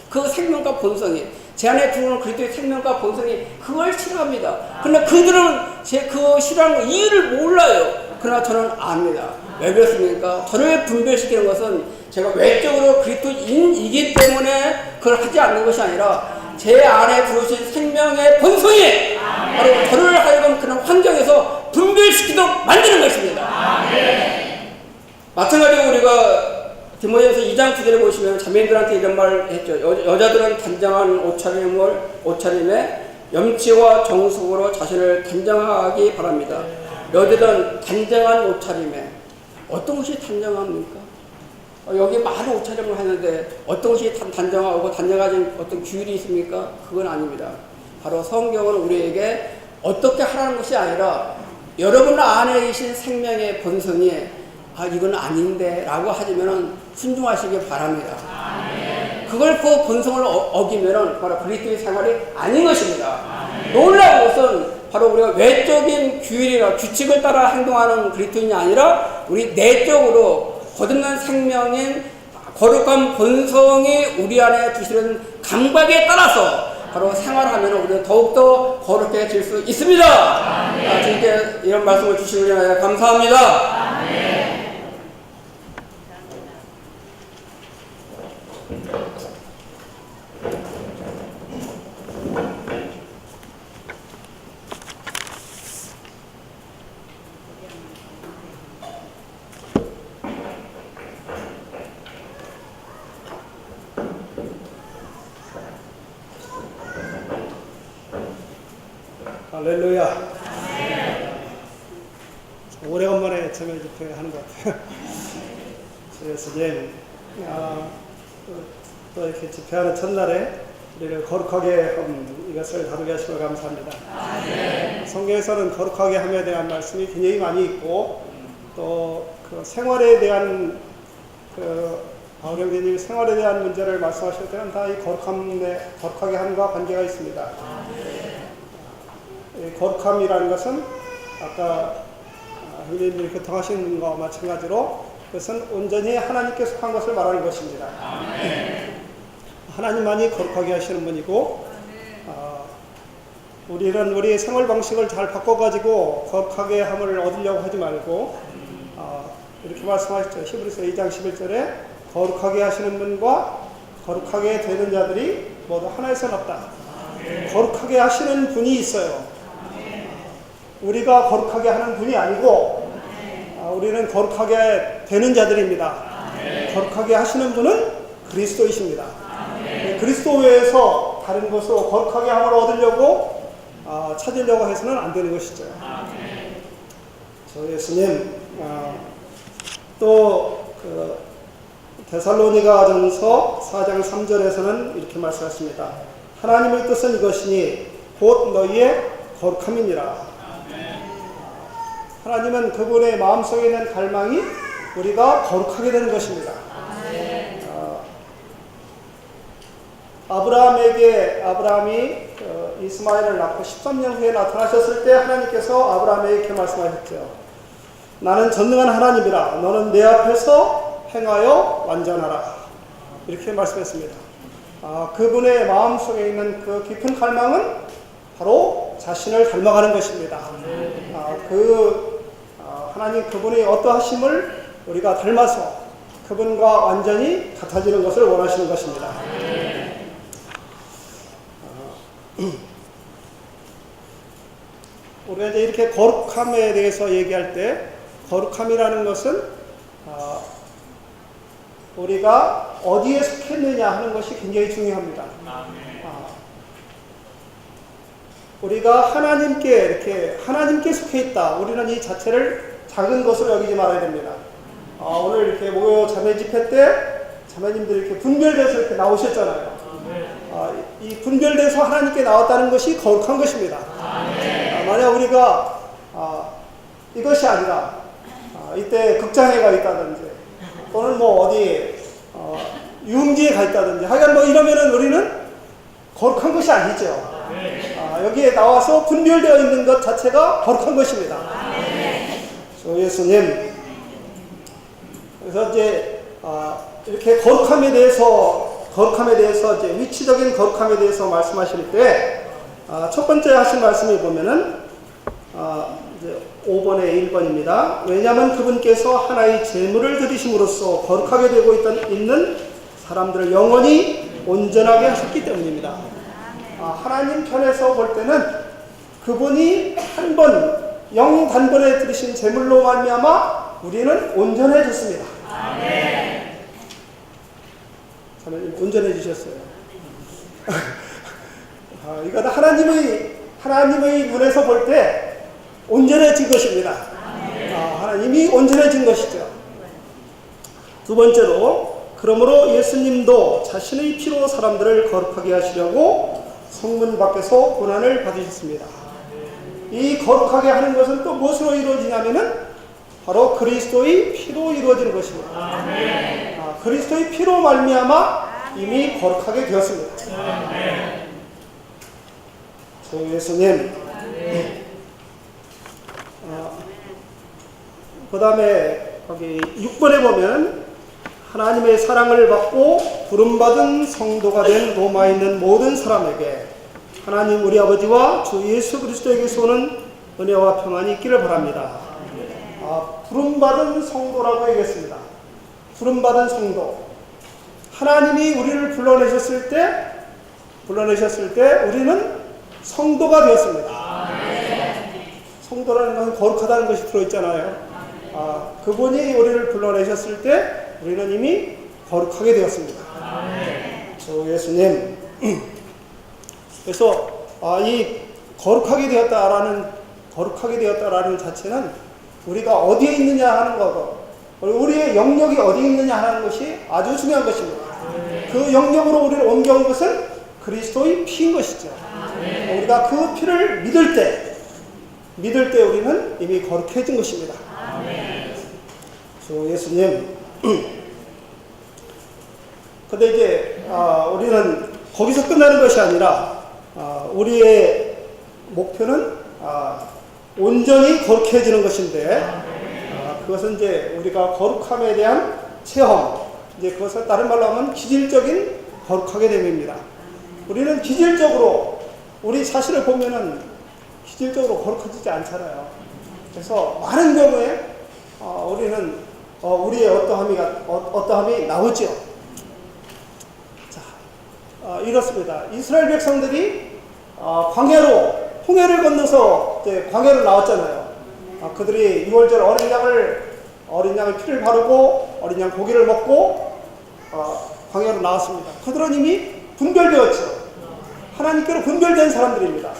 그 생명과 본성이, 제 안에 들어오는 그리스도의 생명과 본성이 그걸 싫어합니다. 그러나 그들은 제 그 싫어하는 거 이유를 몰라요. 그러나 저는 압니다. 왜 그렇습니까? 저를 분별시키는 것은 제가 외적으로 그리스도인이기 때문에 그걸 하지 않는 것이 아니라 제 안에 들어오신 생명의 본성이 바로 저를 하여금 그런 환경에서 분별시키도록 만드는 것입니다. 마찬가지로 우리가 디모데전서 2장 9절에 보시면 자매들한테 이런 말을 했죠. 여자들은 단정한 옷차림에 염치와 정숙으로 자신을 단정하기 바랍니다. 여자들은 단정한 옷차림에 어떤 것이 단정합니까? 여기 많은 옷차림을 하는데 어떤 것이 단정하고 단정하지 어떤 규율이 있습니까? 그건 아닙니다. 바로 성경은 우리에게 어떻게 하라는 것이 아니라 여러분 안에 계신 생명의 본성이 이건 아닌데 라고 하시면 순종하시기 바랍니다. 그걸 그 본성을 어기면 바로 그리스도의 생활이 아닌 것입니다. 놀라운 것은 바로 우리가 외적인 규율이나 규칙을 따라 행동하는 그리스도인이 아니라 우리 내적으로 거듭난 생명인 거룩한 본성이 우리 안에 주시는 감각에 따라서 바로 생활하면 우리는 더욱더 거룩해질 수 있습니다. 주님께 이런 말씀을 주시기 위해 감사합니다. 할렐루야. 오래간만에 저녁 집회 하는 것 같아요. 예수님, 또 이렇게 집회하는 첫날에 우리를 거룩하게 한 이것을 다루게 하시고 감사합니다. 성경에서는 거룩하게 함에 대한 말씀이 굉장히 많이 있고 또 그 생활에 대한 바울 형제님 생활에 대한 문제를 말씀하실 때는 다 이 거룩하게 함과 관계가 있습니다. 거룩함이라는 것은 아까 형제님들이 교통하신 것과 마찬가지로 그것은 온전히 하나님께 속한 것을 말하는 것입니다. 하나님만이 거룩하게 하시는 분이고 우리는 우리의 생활 방식을 잘 바꿔가지고 거룩하게 함을 얻으려고 하지 말고 이렇게 말씀하셨죠. 히브리서 2장 11절에 거룩하게 하시는 분과 거룩하게 되는 자들이 모두 하나에서 없다. 거룩하게 하시는 분이 있어요. 우리가 거룩하게 하는 분이 아니고 우리는 거룩하게 되는 자들입니다. 거룩하게 하시는 분은 그리스도이십니다. 그리스도 외에서 다른 것으로 거룩하게 함을 얻으려고 찾으려고 해서는 안 되는 것이죠. 저 예수님 또 데살로니가전서 4장 3절에서는 이렇게 말씀하십니다. 하나님의 뜻은 이것이니 곧 너희의 거룩함이니라. 하나님은 그분의 마음속에 있는 갈망이 우리가 거룩하게 되는 것입니다. 아브라함이 이스마엘을 낳고 13년 후에 나타나셨을 때 하나님께서 아브라함에게 이렇게 말씀하셨죠. 나는 전능한 하나님이라. 너는 내 앞에서 행하여 완전하라. 이렇게 말씀했습니다. 그분의 마음속에 있는 그 깊은 갈망은 바로 자신을 닮아가는 것입니다. 하나님 그분의 어떠하심을 우리가 닮아서 그분과 완전히 같아지는 것을 원하시는 것입니다. 우리가 이제 이렇게 거룩함에 대해서 얘기할 때 거룩함이라는 것은 우리가 어디에 속했느냐 하는 것이 굉장히 중요합니다. 우리가 하나님께 속해 있다. 우리는 이 자체를 작은 것으로 여기지 말아야 됩니다. 오늘 이렇게 모여 자매 집회 때 자매님들이 이렇게 분별돼서 이렇게 나오셨잖아요. 이 분별돼서 하나님께 나왔다는 것이 거룩한 것입니다. 만약 우리가 이것이 아니라 이때 극장에 가 있다든지 또는 뭐 어디 유흥지에 가 있다든지 하여간 뭐 이러면은 우리는 거룩한 것이 아니죠. 여기에 나와서 분별되어 있는 것 자체가 거룩한 것입니다. 주 예수님, 그래서 이제 이렇게 거룩함에 대해서 이제 위치적인 거룩함에 대해서 말씀하실 때 첫 번째 하신 말씀을 보면은 이제 5번에 1번입니다. 왜냐하면 그분께서 하나의 제물을 드리심으로써 거룩하게 되고 있는 사람들을 영원히 온전하게 하셨기 때문입니다. 하나님 편에서 볼 때는 그분이 한 번 영단번에 드리신 제물로 말미암아 우리는 온전해졌습니다. 사모님 온전해지셨어요. 이건 하나님의 눈에서 볼 때 온전해진 것입니다. 하나님이 온전해진 것이죠. 두 번째로, 그러므로 예수님도 자신의 피로 사람들을 거룩하게 하시려고 성문 밖에서 고난을 받으셨습니다. 이 거룩하게 하는 것은 또 무엇으로 이루어지냐면은 바로 그리스도의 피로 이루어지는 것입니다. 그리스도의 피로 말미암아 이미 거룩하게 되었습니다. 주 예수님. 그 다음에 거기 6번에 보면 하나님의 사랑을 받고 부름받은 성도가 된 로마에 있는 모든 사람에게 하나님 우리 아버지와 주 예수 그리스도에게서 오는 은혜와 평안이 있기를 바랍니다. 부름받은 성도라고 얘기했습니다. 부름받은 성도. 하나님이 우리를 불러내셨을 때 우리는 성도가 되었습니다. 성도라는 것은 거룩하다는 것이 들어있잖아요. 그분이 우리를 불러내셨을 때 우리는 이미 거룩하게 되었습니다. 주 예수님. 그래서 이 거룩하게 되었다라는 자체는 우리가 어디에 있느냐 하는 거고, 우리의 영역이 어디에 있느냐 하는 것이 아주 중요한 것입니다. 그 영역으로 우리를 옮겨온 것은 그리스도의 피인 것이죠. 우리가 그 피를 믿을 때 우리는 이미 거룩해진 것입니다. 주 예수님. 근데 이제 우리는 거기서 끝나는 것이 아니라 우리의 목표는 온전히 거룩해지는 것인데, 그것은 이제 우리가 거룩함에 대한 체험, 이제 그것을 다른 말로 하면 기질적인 거룩하게 됨입니다. 우리는 기질적으로 우리 자신을 보면은 기질적으로 거룩해지지 않잖아요. 그래서 많은 경우에 우리는 우리의 어떠함이 나오죠. 자, 이렇습니다. 이스라엘 백성들이 홍해를 건너서 이제 광야로 나왔잖아요. 그들이 6월절 어린 양의 피를 바르고 어린 양 고기를 먹고 광야로 나왔습니다. 그들은 이미 분별되었죠. 하나님께로 분별된 사람들입니다.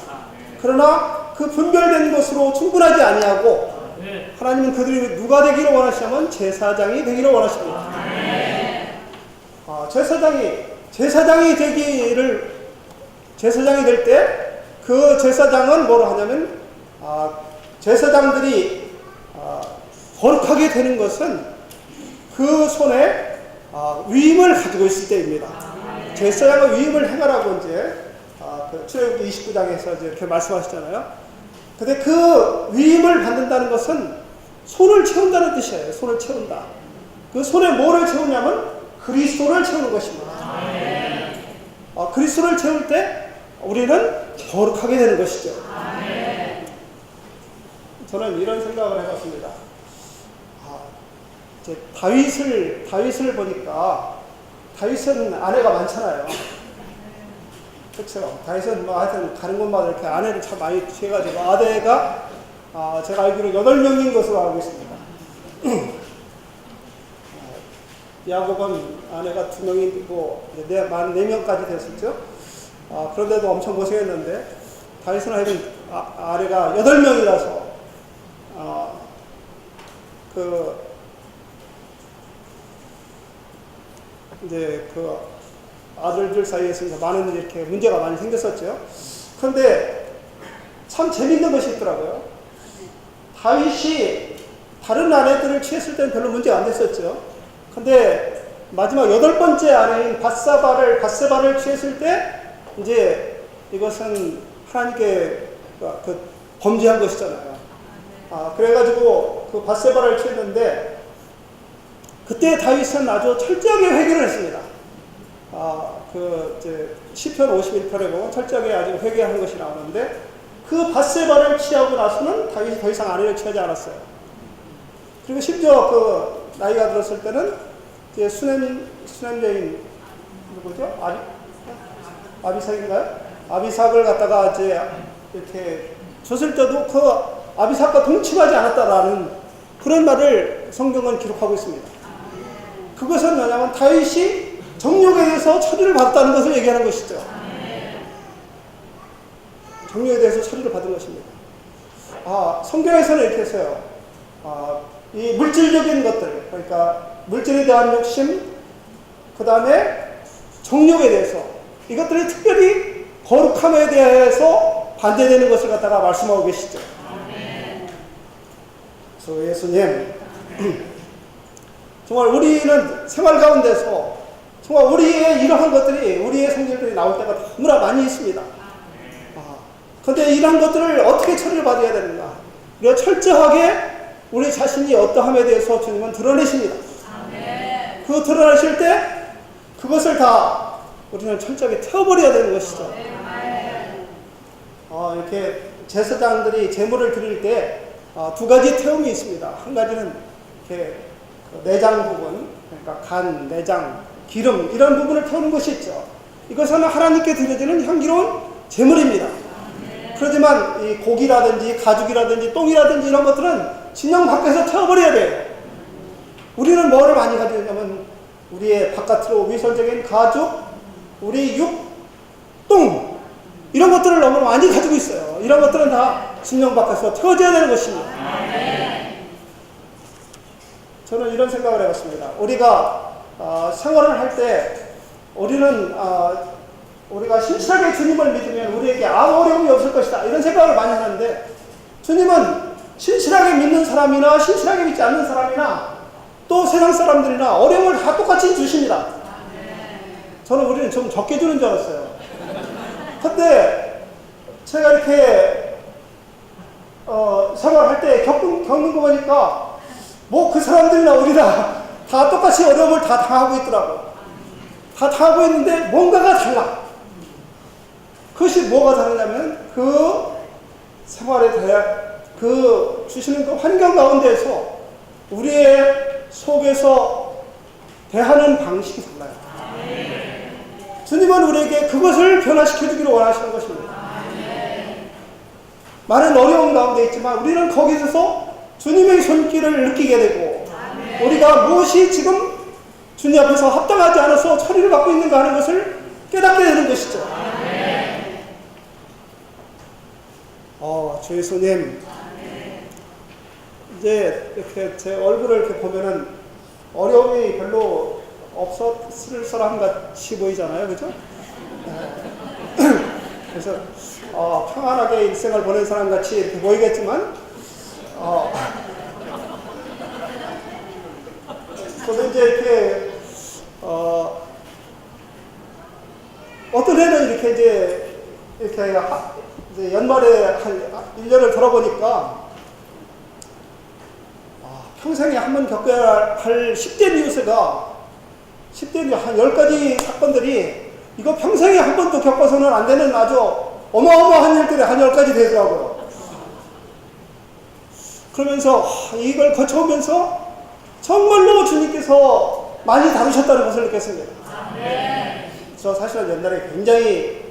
그러나 그 분별된 것으로 충분하지 아니하고 하나님은 그들이 누가 되기를 원하시냐면 제사장이 되기를 원하십니다. 제사장이 될 때 그 제사장은 뭐로 하냐면 제사장들이 거룩하게 되는 것은 그 손에 위임을 가지고 있을 때입니다. 제사장의 위임을 행하라고 이제 출애굽기 29장에서 이제 이렇게 말씀하시잖아요. 근데 그 위임을 받는다는 것은 손을 채운다는 뜻이에요. 손을 채운다. 그 손에 뭐를 채우냐면 그리스도를 채우는 것입니다. 그리스도를 채울 때 우리는 거룩하게 되는 것이죠. 저는 이런 생각을 해봤습니다. 이제 다윗을 보니까 다윗은 아내가 많잖아요. 그렇죠. 다윗은 뭐 하여튼 가는 곳마다 이렇게 아내를 참 많이 취해가지고 아내가 제가 알기로 8명인 것으로 알고 있습니다. 야곱은 아내가 2명이고 4명까지 됐었죠. 그런데도 엄청 고생했는데 다윗은 하여튼 아내가 8명이라서 이제 그 아들들 사이에서 많은 이렇게 문제가 많이 생겼었죠. 그런데 참 재밌는 것이 있더라고요. 다윗이 다른 아내들을 취했을 때는 별로 문제가 안 됐었죠. 근데 마지막 8번째 아내인 바세바를 취했을 때 이제 이것은 하나님께 그 범죄한 것이잖아요. 그래가지고 그 바세바를 취했는데 그때 다윗은 아주 철저하게 회개를 했습니다. 이제 시편 51편에 보면 철저하게 아주 회개한 것이 나오는데 그 바세바를 취하고 나서는 다윗이 더 이상 아내를 취하지 않았어요. 그리고 심지어 그 나이가 들었을 때는 이제 수냄 여인 누구죠? 아비삭인가요? 아비삭을 갖다가 이제 이렇게 줬을 때도 그 아비삭과 동침하지 않았다라는 그런 말을 성경은 기록하고 있습니다. 그것은 뭐냐면 다윗이 정욕에 대해서 처리를 받았다는 것을 얘기하는 것이죠. 정욕에 대해서 처리를 받은 것입니다. 성경에서는 이렇게 했어요. 이 물질적인 것들, 그러니까 물질에 대한 욕심, 그 다음에 정욕에 대해서 이것들이 특별히 거룩함에 대해서 반대되는 것을 갖다가 말씀하고 계시죠. 그래서 예수님, 정말 우리는 생활 가운데서 정말 우리의 이러한 것들이 우리의 성질들이 나올 때가 너무나 많이 있습니다. 그런데 이러한 것들을 어떻게 처리를 받아야 되는가? 우리가 철저하게 우리 자신이 어떠함에 대해서 주님은 드러내십니다. 그 드러내실 때 그것을 다 우리는 철저하게 태워버려야 되는 것이죠. 이렇게 제사장들이 제물을 드릴 때 두 가지 태움이 있습니다. 한 가지는 이렇게 내장 부분, 그러니까 간, 내장, 기름 이런 부분을 태우는 것이 있죠. 이것은 하나님께 드려지는 향기로운 제물입니다. 그렇지만 이 고기라든지 가죽이라든지 똥이라든지 이런 것들은 진영 밖에서 태워버려야 돼요. 우리는 뭐를 많이 가지고 있냐면 우리의 바깥으로 위선적인 가죽, 우리 육, 똥 이런 것들을 너무 많이 가지고 있어요. 이런 것들은 다 진영 밖에서 태워져야 되는 것입니다. 저는 이런 생각을 해봤습니다. 우리가 생활을 할 때 우리는 우리가 신실하게 주님을 믿으면 우리에게 아무 어려움이 없을 것이다 이런 생각을 많이 하는데 주님은 신실하게 믿는 사람이나 신실하게 믿지 않는 사람이나 또 세상 사람들이나 어려움을 다 똑같이 주십니다. 저는 우리는 좀 적게 주는 줄 알았어요. 근데 제가 이렇게 생활할 때 겪는 거 보니까 뭐 그 사람들이나 우리나 다 똑같이 어려움을 다 당하고 있더라고요. 다 당하고 있는데 뭔가가 달라. 그것이 뭐가 다르냐면 그 생활에 대해 그 주시는 그 환경 가운데서 우리의 속에서 대하는 방식이 달라요. 주님은 우리에게 그것을 변화시켜 주기를 원하시는 것입니다. 많은 어려움 가운데 있지만 우리는 거기서 주님의 손길을 느끼게 되고 우리가 무엇이 지금 주님 앞에서 합당하지 않아서 처리를 받고 있는가 하는 것을 깨닫게 되는 것이죠. 주 예수님, 이제 이렇게 제 얼굴을 이렇게 보면은 어려움이 별로 없었을 사람 같이 보이잖아요, 그죠? 그래서 평안하게 일생을 보낸 사람 같이 이렇게 보이겠지만, 저도 이제 이렇게 어떤 해는 이렇게 이제 연말에 한 1년을 돌아보니까 평생에 한 번 겪어야 할 10대 뉴스가 10대 한 10가지 사건들이 이거 평생에 한 번도 겪어서는 안 되는 아주 어마어마한 일들이 한 10가지 되더라고요. 그러면서 이걸 거쳐오면서 정말로 주님께서 많이 다루셨다는 것을 느꼈습니다. 저 사실은 옛날에 굉장히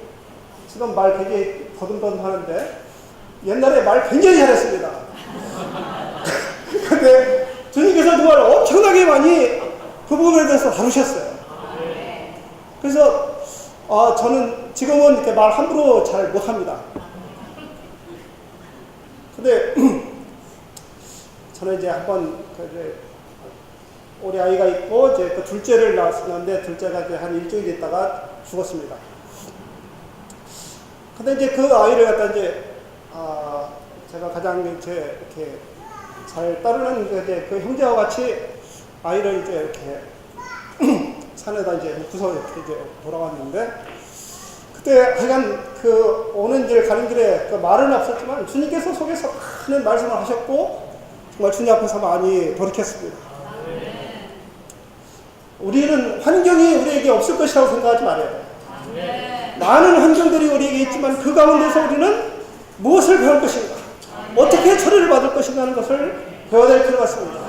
지금 말 굉장히 더듬더듬 하는데 옛날에 말 굉장히 잘했습니다. 근데 주님께서 정말 엄청나게 많이 그 부분에 대해서 다루셨어요. 그래서 저는 지금은 이렇게 말 함부로 잘 못합니다. 근데 저는 이제 한번 우리 아이가 있고 이제 그 둘째를 낳았었는데 둘째가 이제 한 일주일 있다가 죽었습니다. 근데 이제 그 아이를 갖다 이제 제가 가장 이제 이렇게 잘 따르는 이제 그 형제와 같이 아이를 이제 이렇게 산에다 이제 구석 이렇게 이제 돌아왔는데, 그때 하여간 그 오는 길 가는 길에 그 말은 없었지만 주님께서 속에서 큰 말씀을 하셨고 정말 주님 앞에서 많이 돌이켰습니다. 우리는 환경이 우리에게 없을 것이라고 생각하지 말아야 돼요. 많은 환경들이 우리에게 있지만 그 가운데서 우리는 무엇을 배울 것인가, 어떻게 처리를 받을 것인가 하는 것을 배워야 될 필요가 있습니다.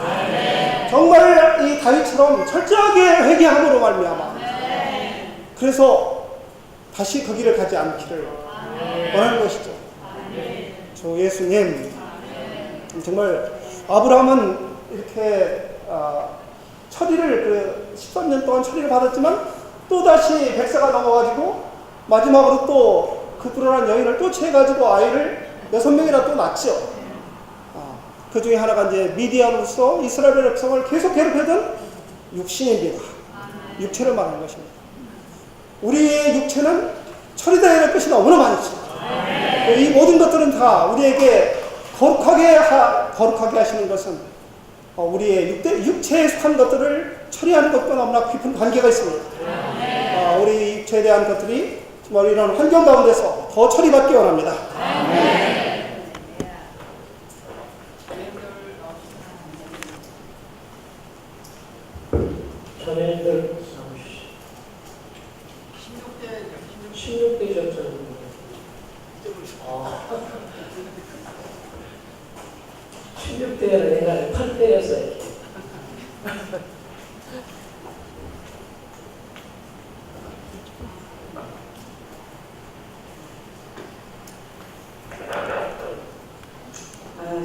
정말 이 다윗처럼 철저하게 회개함으로 말미암아 그래서 다시 그 길을 가지 않기를 원하는 것이죠. 주 예수님, 정말 아브라함은 이렇게 처리를 그 13년 동안 처리를 받았지만 또다시 100세가 넘어가지고 마지막으로 또 그 불안한 여인을 또 취해가지고 아이를 6명이나 또 낳죠. 그 중에 하나가 이제 미디안으로서 이스라엘 백성을 계속 괴롭히던 육신입니다. 육체를 말하는 것입니다. 우리의 육체는 처리되어야 할 것이 너무나 많죠. 이 모든 것들은 다 우리에게 거룩하게 하시는 것은 우리의 육체에 속한 것들을 처리하는 것과 너무나 깊은 관계가 있습니다. 우리 육체에 대한 것들이 정말 이런 환경 가운데서 더 처리받기 원합니다. 자매님들 16대셨죠. 16대는 옛날에 8대였어요.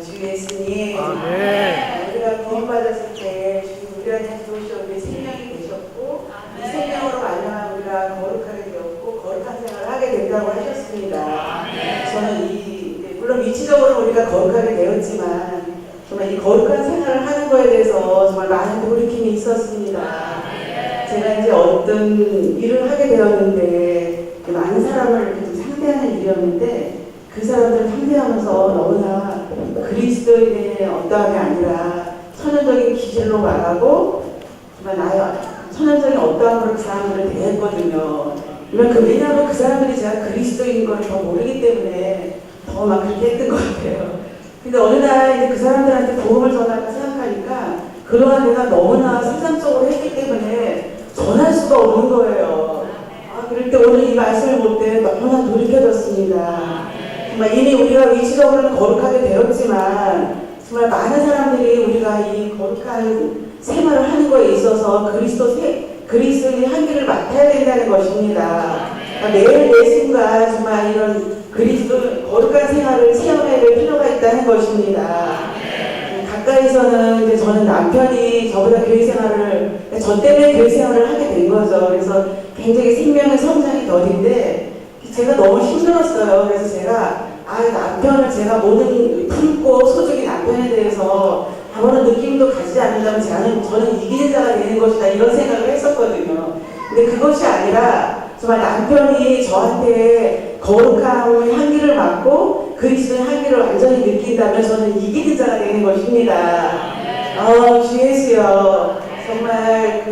주 예수님, 우리가 구원받았을 때 주님 우리한테 도우셔 우리의 생명이 되셨고 이 생명으로 말미암아 우리가 거룩하게 되었고 거룩한 생활을 하게 된다고 하셨습니다. 저는 물론 위치적으로 우리가 거룩하게 되었지만 정말 이 거룩한 생활을 하는 거에 대해서 정말 많은 돌이킴이 있었습니다. 제가 이제 어떤 일을 하게 되었는데 많은 사람을 이렇게 좀 상대하는 일이었는데 그 사람들을 상대하면서 너무나 그리스도인의 어떠함이 아니라 천연적인 기질로 말하고 정말 나의 천연적인 어떠함으로 그 사람들을 대했거든요. 왜냐하면 그 사람들이 제가 그리스도인 걸 더 모르기 때문에 더 막 그렇게 했던 것 같아요. 근데 어느 날 이제 그 사람들한테 복음을 전할까 생각하니까 그동안 내가 너무나 세상적으로 했기 때문에 전할 수가 없는 거예요. 그럴 때 오늘 이 말씀을 볼 때 너무나 돌이켜졌습니다. 정말 이미 우리가 위치적으로는 거룩하게 되었지만 정말 많은 사람들이 우리가 이 거룩한 생활을 하는 거에 있어서 그리스도의 한계를 맡아야 된다는 것입니다. 그러니까 매일 매 순간 정말 이런 그리스도 거룩한 생활을 체험해야 될 필요가 있다는 것입니다. 가까이서는 이제 저는 남편이 저보다 교회 생활을, 저 때문에 교회 생활을 하게 된 거죠. 그래서 굉장히 생명의 성장이 더딘데 제가 너무 힘들었어요. 그래서 제가 남편을 제가 모든 품고 소중히 남편에 대해서 아무런 느낌도 가지지 않는다면 저는 이기는 자가 되는 것이다 이런 생각을 했었거든요. 근데 그것이 아니라 정말 남편이 저한테 거룩함의 향기를 맡고 그리스도의 향기를 완전히 느낀다면 저는 이기는 자가 되는 것입니다. 주 예수여, 정말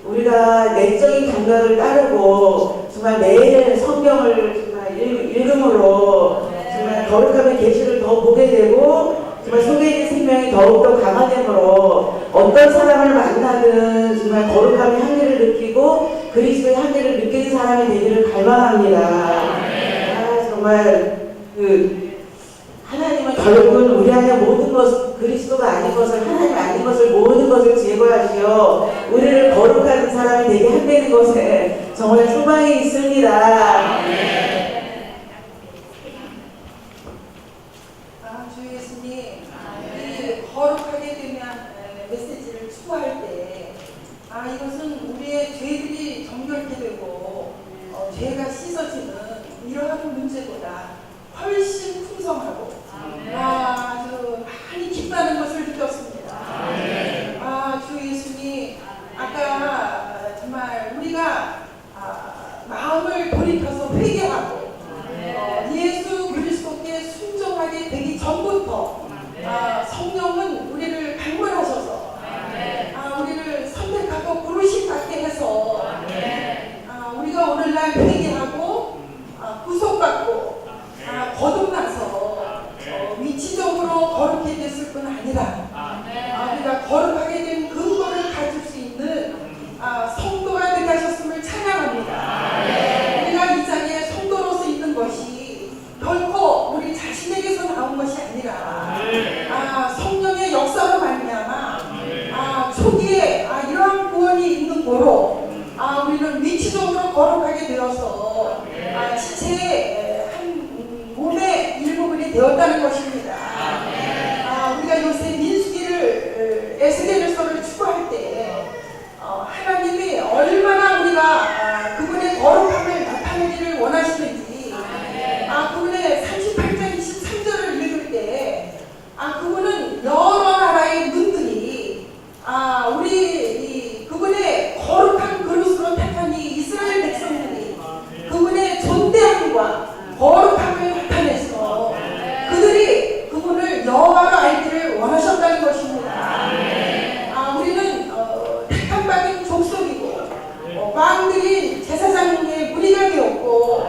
우리가 내적인 감각을 따르고 정말 매일 성경을 정말 읽음으로 정말 거룩함의 계시를 더 보게 되고 정말 속에 있는 생명이 더욱더 강화됨으로 어떤 사람을 만나든 정말 거룩함의 향기를 느끼고 그리스도의 향기를 느끼는 사람이 되기를 갈망합니다. 정말 하나님은 결국은 우리 안에 모든 것, 그리스도가 아닌 것을, 하나님 아닌 것을, 모든 것을 제거하시어 우리를 거룩한 사람이 되게 한다는 것에 정말 소망이 있습니다. 주 예수님, 이 거룩하게 되면 메시지를 추구할 때 이것은 우리의 죄들이 정결케 되고 죄가 씻어지는 이러한 문제보다 훨씬 풍성하고 아주 많이 깊다는 것을 느꼈습니다. 주 예수님, 아까 정말 우리가 마음을 돌이켜서 회개하고 예수 그리스도께 믿음으로 우리는 위치적으로 거룩하게 되어서 지체의 한 몸의 일부분이 되었다는 것입니다. 우리가 요새 민수기를 에스겔서를 추구할 때 하나님이 얼마나 우리가 그분의 거룩함을 나타내기를 원하시는지 그분의 38장 23절을 읽을 때 그분은 여러 나라의 눈들이 그분의 거룩한 그릇으로 택한 이 이스라엘 백성들이 그분의 존대함과 거룩함을 나타내서 그들이 그분을 여호와로 알기를 원하셨다는 것입니다. 우리는 택함받은 족속이고 왕들이 제사장의 무리가 되었고